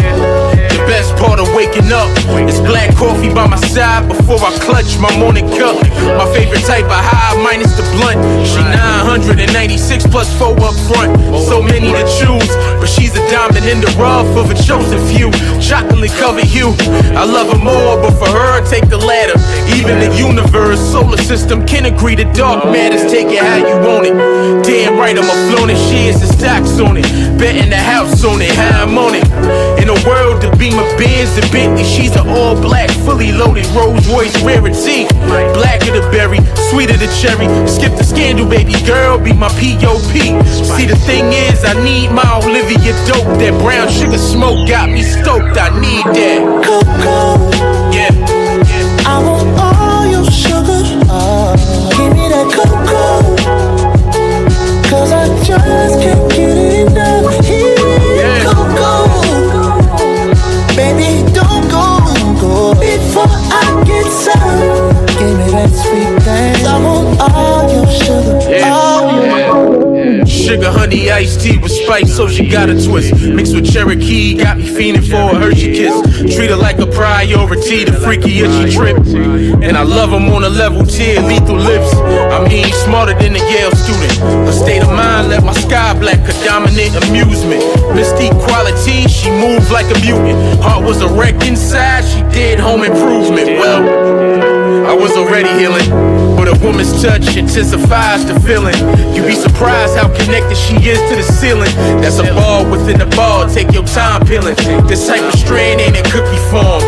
The best part of waking up is black coffee by my side before I clutch my morning cup. My favorite type of high minus the blunt. She 996 plus 4 up front. So many to choose, but she's a diamond in the rough of a chosen few. Chocolate covered hue. I love her more, but for her, take the ladder. Even the universe, solar system can agree the dark matters. Take it how you want it. Damn right, I'ma flown it. Shares and stocks on it. Betting the house on it. How I'm on it. In a world to be my Benz and Bentley, she's an all black, fully loaded Rolls Royce rarity. Blacker the berry, sweeter the cherry. Skip the scandal, baby girl, be my P.O.P. See, the thing is, I need my Olivia dope. That brown sugar smoke got me stoked. I need that cocoa. Yeah. I want all your sugar. Give me that cocoa. Cause I just can't get enough. Here cocoa. Baby, don't go before I get some. Give me that sweet thing. I want all your sugar. All your Sugar, honey, iced tea with spice, so she got a twist. Mixed with Cherokee, got me fiending for a Hershey kiss. Treat her like a priority, the freakier she trip. And I love them on a level tier, lethal lips. I mean, smarter than a Yale student. Her state of mind left my sky black, a dominant amusement. Mystique quality, she moved like a mutant. Heart was a wreck inside, she did home improvement. Well, I was already healing, but a woman's touch intensifies the feeling. You'd be surprised how connected she is to the ceiling. That's a ball within a ball, take your time peeling. This type of strain ain't in cookie form.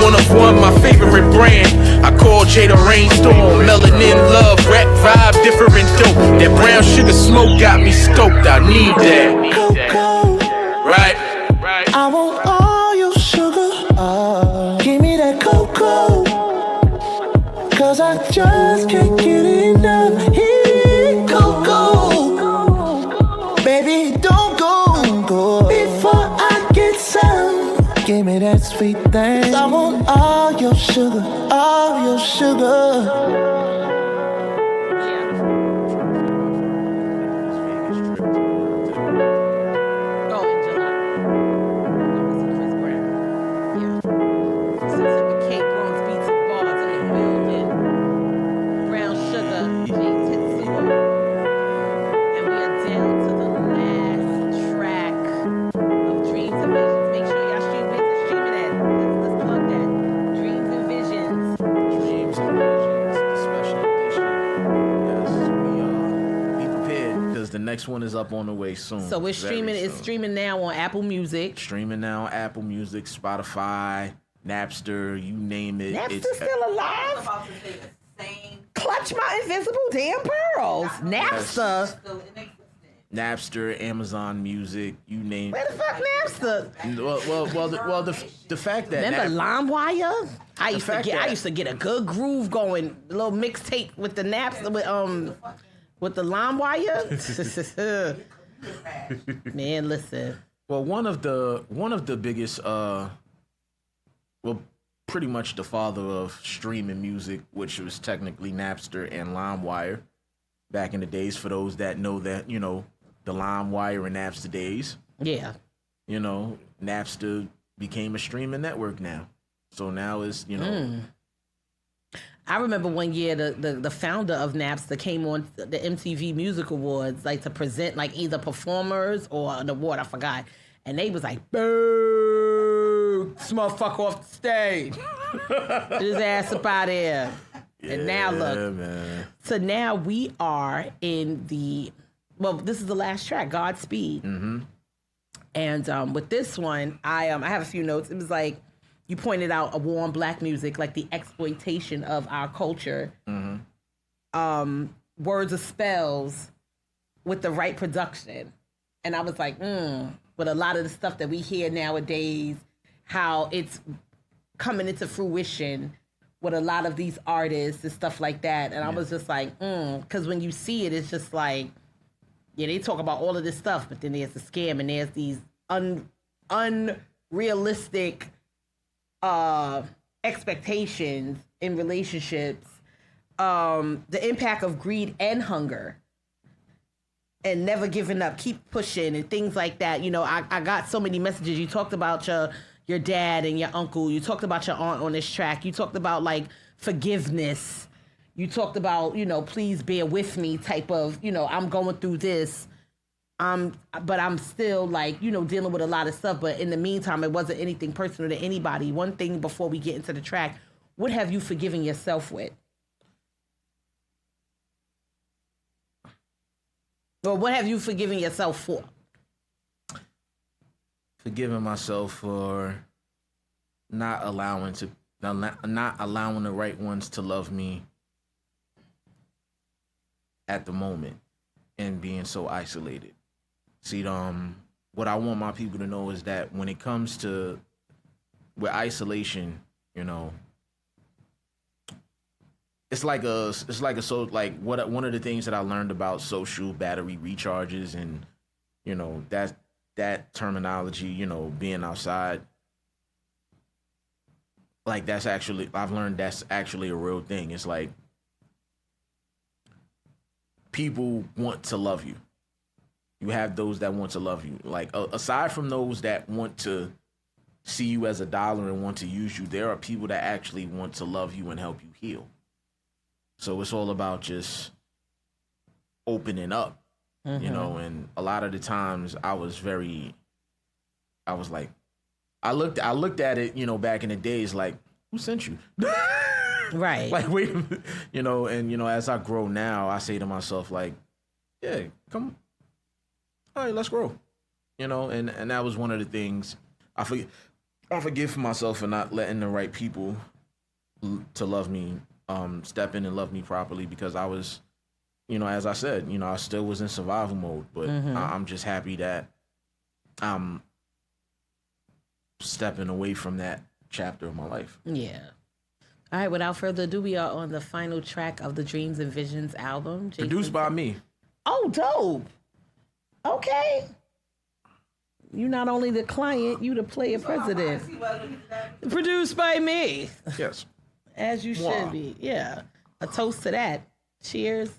One of one, my favorite brand. I call Jada Rainstorm. Melanin love, rap vibe, different dope. That brown sugar smoke got me stoked. I need that. cocoa. Right. I want all your sugar. Give me that cocoa. Cause I just can't get enough. Here cocoa. Baby, don't go before I get some. Give me that sweet thing. I want all your sugar. All your sugar. Next one is up on the way soon. So we're streaming. It's streaming now on Apple Music. Streaming now on Apple Music, Spotify, Napster, you name it. Napster's still alive. Clutch my invisible damn pearls. Napster. Napster, Amazon Music, you name it. Where the fuck Napster? Well, the fact that remember LimeWire? I used to get a good groove going. A little mixtape with the Napster with the LimeWire. Man, listen. Well, one of the biggest, pretty much the father of streaming music, which was technically Napster and LimeWire, back in the days. For those that know that, the LimeWire and Napster days. Yeah. Napster became a streaming network now. So now it's, I remember one year the founder of Napster came on the MTV Music Awards, like to present like either performers or an award, I forgot. And they was like, boo, this motherfucker off the stage. Get his ass up out of here. And now look. Man. So now we are in this is the last track, Godspeed. Mm-hmm. And with this one, I have a few notes. It was like, you pointed out a war on black music, like the exploitation of our culture. Mm-hmm. Words of spells with the right production. And I was like, with a lot of the stuff that we hear nowadays, how it's coming into fruition with a lot of these artists and stuff like that. And I was just like, because when you see it, it's just like, yeah, they talk about all of this stuff, but then there's the scam and there's these unrealistic expectations in relationships, the impact of greed and hunger, and never giving up, keep pushing, and things like that. You know, I got so many messages. You talked about your dad and your uncle. You talked about your aunt on this track. You talked about like forgiveness. You talked about, please bear with me type of, I'm going through this. But I'm still like, dealing with a lot of stuff. But in the meantime, it wasn't anything personal to anybody. One thing before we get into the track, what have you forgiven yourself with? Or what have you forgiven yourself for? Forgiving myself for not allowing the right ones to love me at the moment and being so isolated. See, what I want my people to know is that when it comes to with isolation, it's like one of the things that I learned about social battery recharges and that terminology, being outside, like I've learned that's actually a real thing. It's like people want to love you. You have those that want to love you. Like aside from those that want to see you as a dollar and want to use you, there are people that actually want to love you and help you heal. So it's all about just opening up, and a lot of the times I looked at it, back in the days, like, who sent you? Right. Like, wait, and as I grow now, I say to myself, like, yeah, come, all right, let's grow, and that was one of the things I forgive myself for not letting the right people to love me, step in and love me properly, because I was, as I said, I still was in survival mode, but I'm just happy that I'm stepping away from that chapter of my life. Yeah. All right, without further ado, we are on the final track of the Dreams and Visions album. Produced by me. Oh, dope. Okay. You not only the client, you the player president. Produced by me. Yes. As you should be. Yeah. A toast to that. Cheers.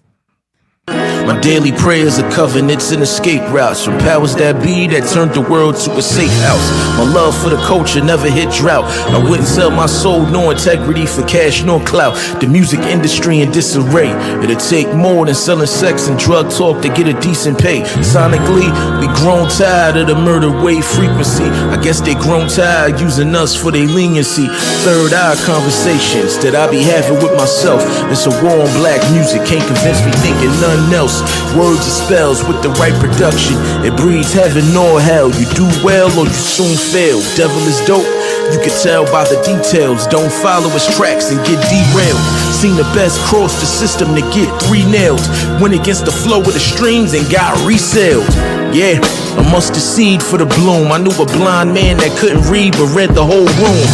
My daily prayers are covenants and escape routes from powers that be that turned the world to a safe house. My love for the culture never hit drought. I wouldn't sell my soul, no integrity for cash nor clout. The music industry in disarray. It'll take more than selling sex and drug talk to get a decent pay. Sonically, we grown tired of the murder wave frequency. I guess they grown tired using us for their leniency. Third eye conversations that I be having with myself. It's a war on black music, can't convince me thinking nothing else. Words and spells with the right production, it breeds heaven nor hell. You do well or you soon fail. Devil is dope, you can tell by the details. Don't follow his tracks and get derailed. Seen the best cross the system to get 3 nails. Went against the flow of the streams and got resailed. Yeah, a mustard seed for the bloom. I knew a blind man that couldn't read but read the whole room.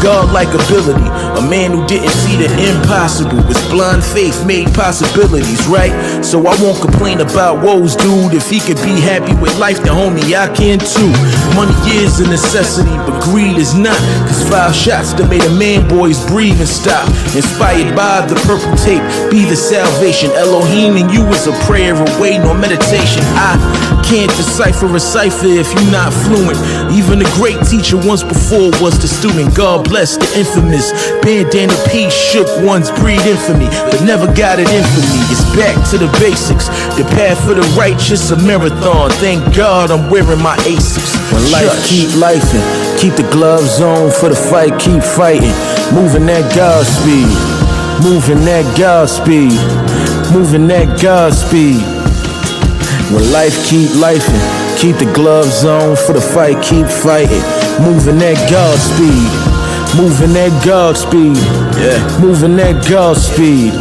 God-like ability, a man who didn't see the impossible. His blind faith made possibilities, right? So I won't complain about woes, dude. If he could be happy with life, then homie, I can too. Money is a necessity, but greed is not. Cause 5 shots that made a man boy's breathing stop. Inspired by the purple tape, be the salvation. Elohim and you is a prayer away, no meditation. I can't decipher a cipher if you're not fluent. Even a great teacher once before was the student. God bless the infamous bandana piece, shook one's breed infamy, but never got it in for me. It's back to the basics, the path for the righteous, a marathon. Thank God I'm wearing my ASICs. When life keep lifing, keep the gloves on for the fight, keep fighting, moving that God speed. moving that Godspeed, moving that Godspeed. When life keep lifing, keep the gloves on for the fight, keep fighting, moving that Godspeed, moving that Godspeed, yeah, moving that Godspeed.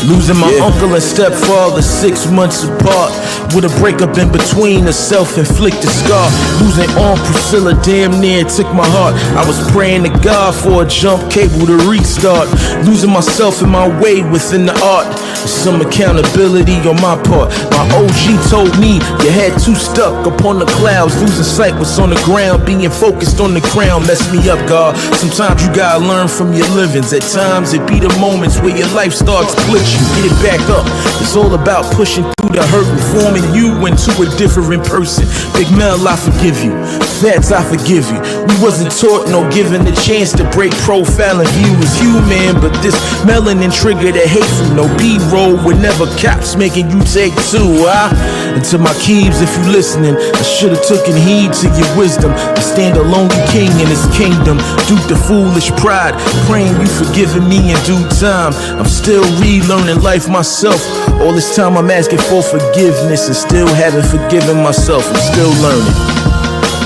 Losing my uncle and stepfather 6 months apart, with a breakup in between, a self-inflicted scar. Losing Aunt Priscilla damn near took my heart. I was praying to God for a jump cable to restart. Losing myself in my way within the art. There's some accountability on my part. My OG told me your head too stuck upon the clouds, losing sight what's on the ground, being focused on the crown messed me up, God. Sometimes you gotta learn from your livings. At times it be the moments where your life starts glitching. Get it back up. It's all about pushing through the hurt and forming you into a different person. Big Mel, I forgive you. Fats, I forgive you. We wasn't taught nor given the chance to break profile and view as human, but this melanin triggered a hateful. No B-roll with never cops making you take two. And to my Keebs, if you listening, I should've taken heed to your wisdom. I stand a lonely king in his kingdom, duke the foolish pride, praying you forgiving me in due time. I'm still relearning life myself. All this time I'm asking for forgiveness and still haven't forgiven myself. I'm still learning.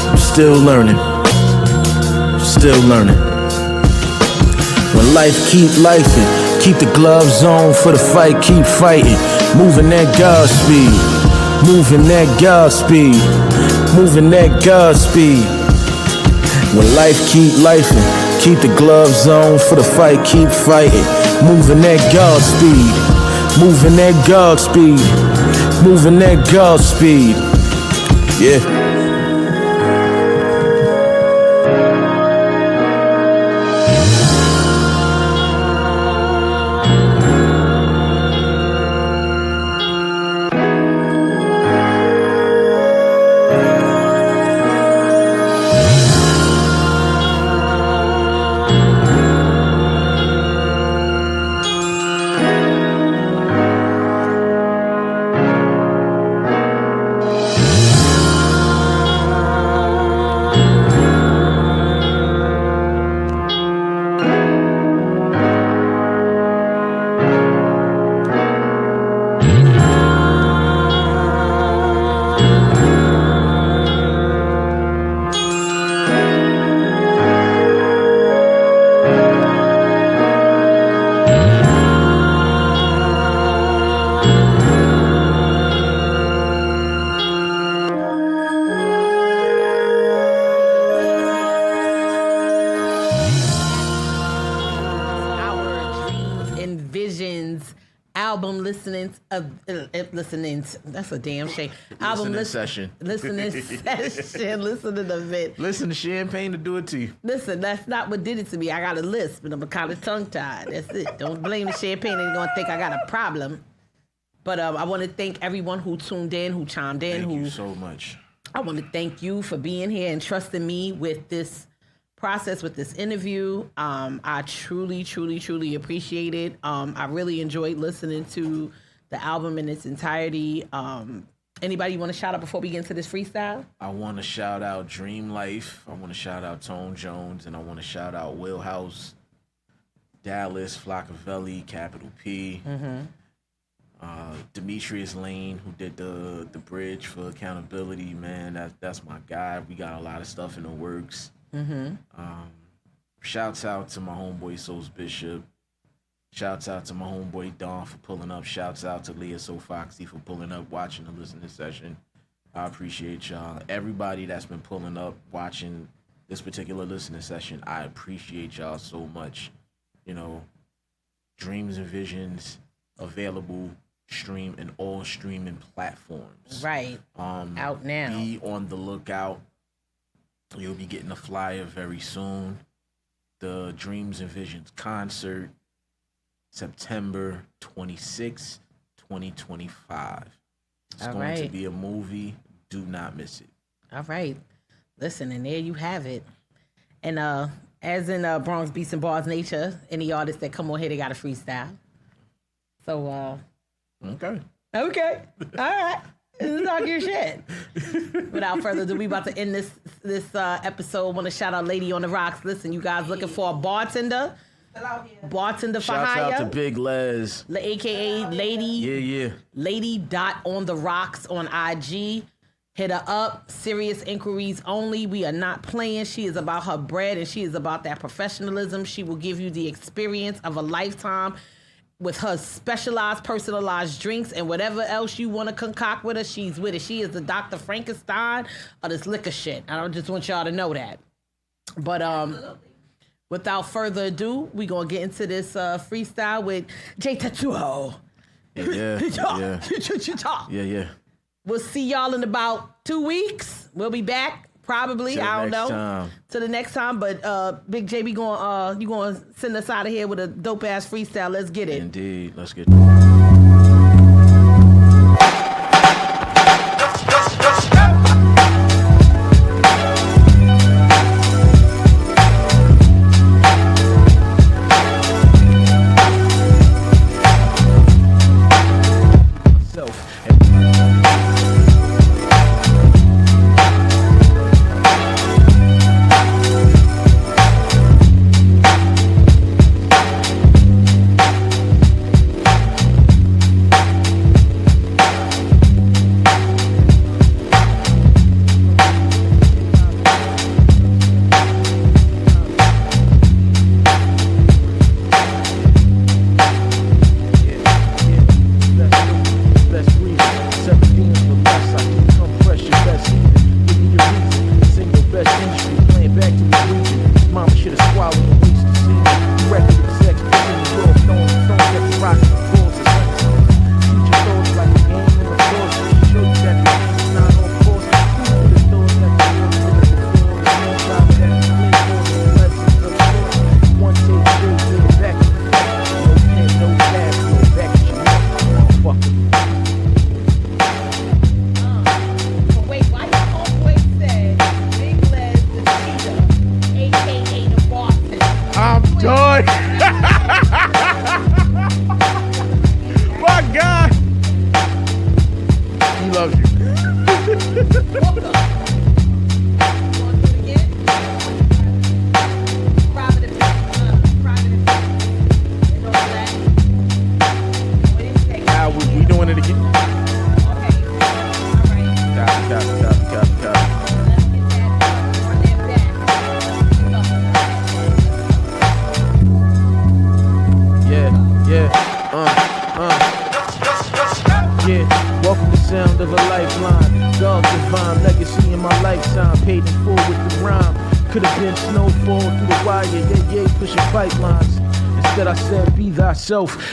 I'm still learning. Still learning. When life keep lifing, keep the gloves on for the fight, keep fighting. Moving that Godspeed, moving that Godspeed, moving that Godspeed. When life keep lifing, keep the gloves on for the fight, keep fighting. Moving that Godspeed, moving that Godspeed, moving that Godspeed. Yeah. That's a damn shame. Album session. Listening session. Listening event. Listen to champagne to do it to you. Listen, that's not what did it to me. I got a lisp, but I'm kind of tongue-tied. That's it. Don't blame the champagne. They're going to think I got a problem. But I want to thank everyone who tuned in, who chimed in. Thank you so much. I want to thank you for being here and trusting me with this process, with this interview. I truly, truly, truly appreciate it. I really enjoyed listening to the album in its entirety. Anybody you want to shout out before we get into this freestyle? I want to shout out Dream Life. I want to shout out Tone Jones, and I want to shout out Will House, Dallas, Flockavelli, Capital P, Demetrius Lane, who did the bridge for accountability. Man, that's my guy. We got a lot of stuff in the works. Shouts out to my homeboy Souls Bishop. Shouts out to my homeboy Don for pulling up. Shouts out to Leah So Foxy for pulling up, watching the listening session. I appreciate y'all. Everybody that's been pulling up, watching this particular listening session, I appreciate y'all so much. You know, Dreams and Visions available, stream in all streaming platforms. Right. Out now. Be on the lookout. You'll be getting a flyer very soon. The Dreams and Visions concert, September 26, 2025. It's going to be a movie. Do not miss it. All right. Listen, and there you have it. And as in Bronx Beats and Barz nature, any artists that come on here, they got a freestyle. So, Okay. All right. Talk your shit. Without further ado, we about to end this episode. Want to shout out Lady on the Rocks. Listen, you guys looking for a bartender? Bartender for Shouts hire. out to Big Les. AKA Lady. Yeah. Lady.on-the-rocks on IG. Hit her up. Serious inquiries only. We are not playing. She is about her bread and she is about that professionalism. She will give you the experience of a lifetime with her specialized, personalized drinks and whatever else you want to concoct with her. She's with it. She is the Dr. Frankenstein of this liquor shit. I just want y'all to know that. But without further ado, we gonna get into this freestyle with J Tatuo. Yeah. We'll see y'all in about 2 weeks. We'll be back probably. I don't know. Till the next time. But Big J, you gonna send us out of here with a dope ass freestyle. Let's get it. Indeed. Let's get it.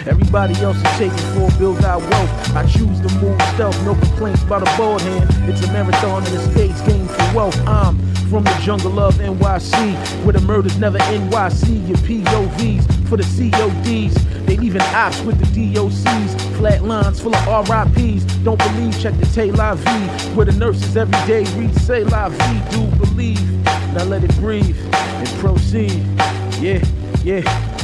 Everybody else is taking for build our wealth. I choose to move stealth, no complaints about a bald hand. It's a marathon and a stakes game for wealth. I'm from the jungle of NYC, where the murders never NYC. Your POVs for the CODs. They leaving ops with the DOCs. Flat lines full of RIPs. Don't believe, check the Tay La Vie, where the nurses every day read Say La Vie. Do believe, now let it breathe and proceed. Yeah,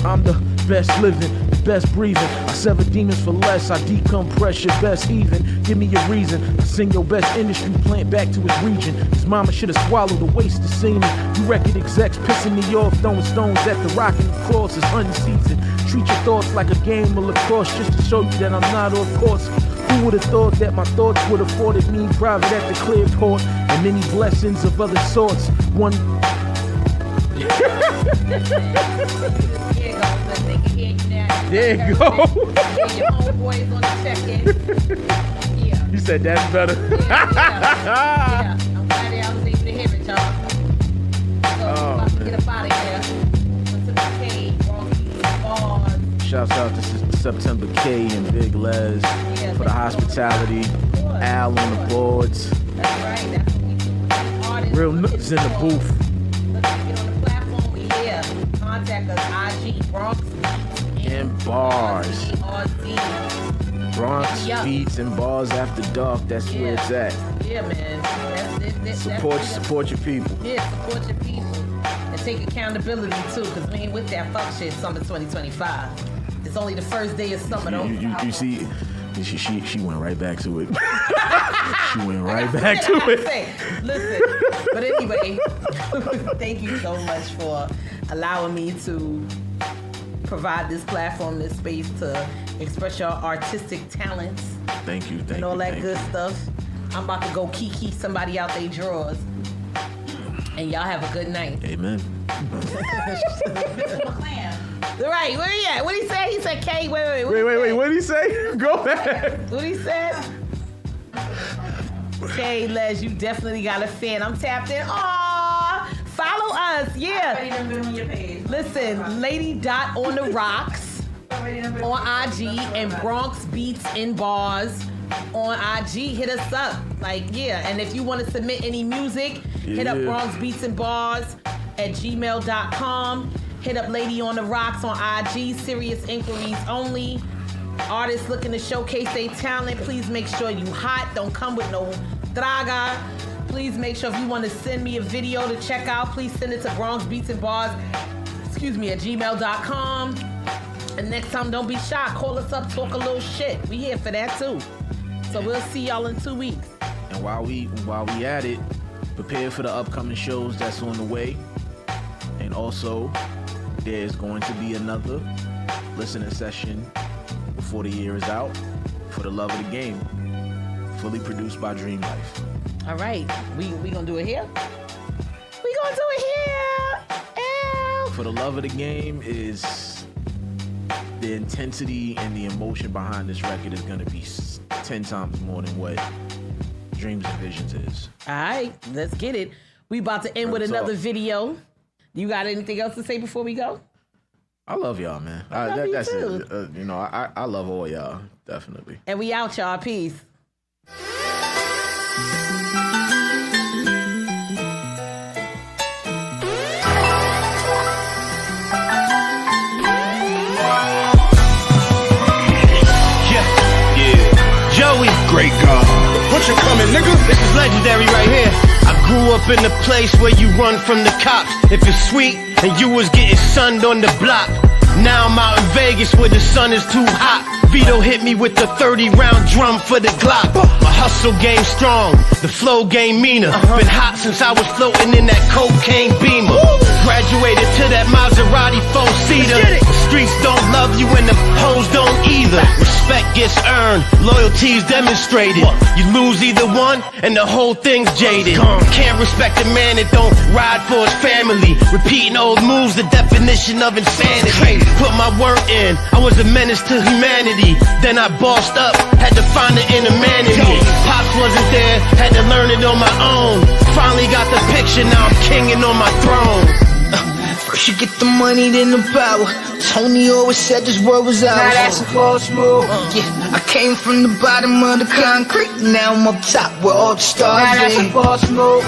I'm the best living, the best breathing. I sever demons for less, I decompress your best even. Give me a reason, I sing your best industry plant back to its region. His mama should have swallowed the waste of semen. You record execs pissing me off, throwing stones at the rock and the claws is unseasoned. Treat your thoughts like a game of lacrosse just to show you that I'm not off course. Who would have thought that my thoughts would have afforded me private at the clear court and many blessings of other sorts. One. There you go. Your homeboys on the check-in. Yeah. You said that's better. Yeah. I'm glad I was able to hear it, y'all. So I'm about to get up out of here. Went to the cave, Barz. Shouts out to September K and Big Les for the hospitality. Al on the boards. That's right. That's what we do with artists. Real nooks in the booth. Look, get on the platform. We here. Contact us. IG Bronx and Barz. Bronx Yeah. Beats and Barz After Dark. That's where it's at. Yeah, man. Support your people. Yeah, support your people. And take accountability, too, because we ain't with that fuck shit summer 2025. It's only the first day of summer, though. You see, she went right back to it. She went right back to it. Listen, but anyway, thank you so much for allowing me to provide this platform, this space to express your artistic talents. Thank you. And all that good stuff. I'm about to go kiki somebody out their drawers. And y'all have a good night. Amen. Right, where he at? What he say? He said, K, wait. Wait, what did he say? Go ahead. What he said? K, Les, you definitely got a fan. I'm tapped in. Aww, follow us, yeah. Listen, Lady.on-the-rocks on IG and Bronx Beats in Barz on IG. Hit us up. And if you want to submit any music, hit up Bronx Beats and Barz at gmail.com. Hit up Lady on the Rocks on IG. Serious inquiries only. Artists looking to showcase their talent. Please make sure you hot. Don't come with no draga. Please make sure if you want to send me a video to check out, please send it to Bronx Beats and Barz, at gmail.com. And next time, don't be shy. Call us up, talk a little shit. We here for that too. So we'll see y'all in 2 weeks. And while we at it, prepare for the upcoming shows that's on the way. And also, there's going to be another listening session before the year is out for the love of the game, fully produced by Dream Life. All right, we gonna do it here. We gonna do it here. Ew. For the love of the game is the intensity and the emotion behind this record is gonna be 10 times more than what Dreams and Visions is. All right, let's get it. We about to end with another video. You got anything else to say before we go? I love y'all, man. That's it. I love all y'all, definitely. And we out, y'all. Peace. Joey, great God. What you coming, nigga? This is legendary right here. I grew up in the place where you run from the cops if it's sweet and you was getting sunned on the block. Now I'm out in Vegas where the sun is too hot. Vito hit me with the 30-round drum for the Glock. My hustle game strong, the flow game meaner. Been hot since I was floating in that cocaine beamer. Graduated to that Maserati 4-seater. The streets don't love you and the hoes don't either. Respect gets earned, loyalty's demonstrated. You lose either one and the whole thing's jaded. Can't respect a man that don't ride for his family. Repeating old moves, the definition of insanity. Put my work in, I was a menace to humanity. Then I bossed up, had to find it in a man in me. Pops wasn't there, had to learn it on my own. Finally got the picture, now I'm kinging on my throne. First you get the money, then the power. Tony always said this world was ours. Now that's a false move. Yeah, I came from the bottom of the concrete. Now I'm up top where all the stars now that's a false move.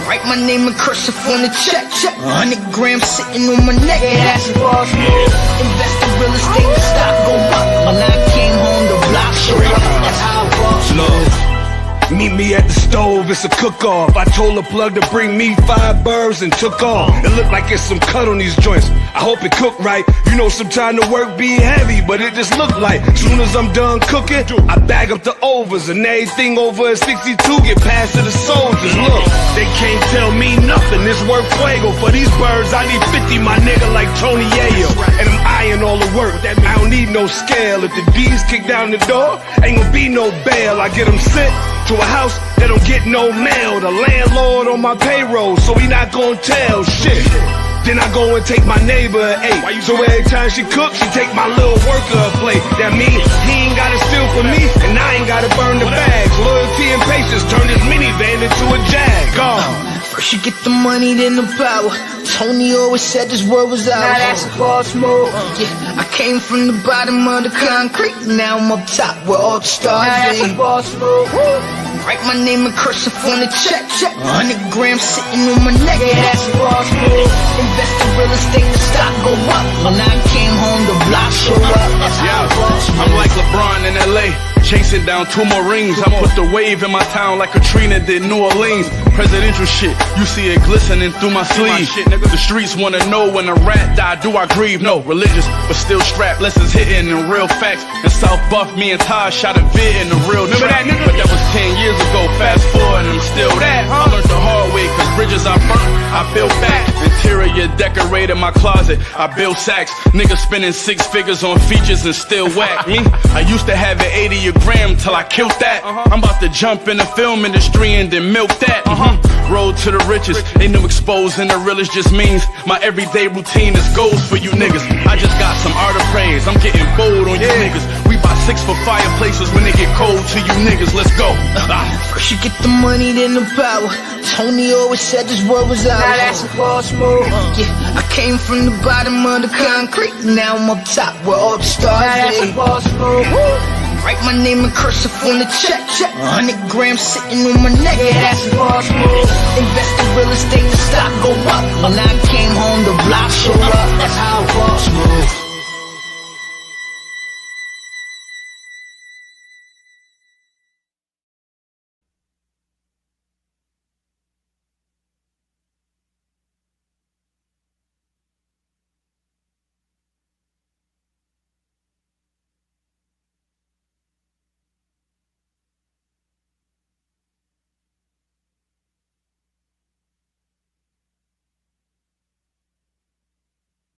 Write my name and cursive on the check. 100 grams sitting on my neck. Yeah, that's a false move. Invest in real estate, the stock go up. When I came home, the block show up. That's how it falls move. Meet me at the stove, it's a cook-off. I told the plug to bring me 5 birds and took off. It looked like it's some cut on these joints. I hope it cooked right. You know sometimes the work be heavy, but it just looked like soon as I'm done cooking, I bag up the overs and everything over at 62 get passed to the soldiers. Look, they can't tell me nothing. This work fuego. For these birds, I need 50, my nigga, like Tony Yayo. And I'm eyeing all the work. I don't need no scale. If the D's kick down the door, ain't gonna be no bail. I get them sent to a house that don't get no mail. The landlord on my payroll, so he not gonna tell shit. Then I go and take my neighbor an 8. So every time she cooks, she take my little worker a plate. That means he ain't gotta steal for me, and I ain't gotta burn the bags. Loyalty and patience turn this minivan into a Jag. First you get the money, then the power. Tony always said this world was ours. Now that's a false move. Yeah, I came from the bottom of the concrete. Now I'm up top where all the stars now that's a false move. Write my name and cursive on the check. 100 grams sitting on my neck. Yeah, that's a false move. Invest in real estate, the stock go up. When I came home, the block show up. That's how it falls move. I'm like LeBron in LA, chasing down 2 more rings. I put the wave in my town like Katrina did New Orleans. Presidential shit, you see it glistening through my sleeve. The streets wanna know when a rat die, do I grieve? No, religious, but still strapped. Lessons hitting and real facts. In South Buff, me and Ty shot a vid in the real trap. But that was 10 years ago, fast forward and I'm still that. I learned the hard way, cause bridges I burnt, I built back. Interior decorator renovated my closet. I built sacks. Niggas spending 6 figures on features and still whack me. I used to have an 80 a gram till I killed that. I'm about to jump in the film industry and then milk that. Road to the riches. Ain't no exposing the realest, just means my everyday routine is goals for you niggas. I just got some art of praise. I'm getting bold on you niggas. We buy 6 for fireplaces when they get cold to you niggas. Let's go. First you get the money, then the power. Tony always said this world was ours. Now that's a boss move. Yeah, I came from the bottom of the concrete. Now I'm up top where all the stars. Now that's a boss move. Write my name in cursive on the check. 100 grams sitting on my neck. Yeah, that's a boss move. Invest in real estate, the stock go up. When I came home, the block showed up. That's how a boss move.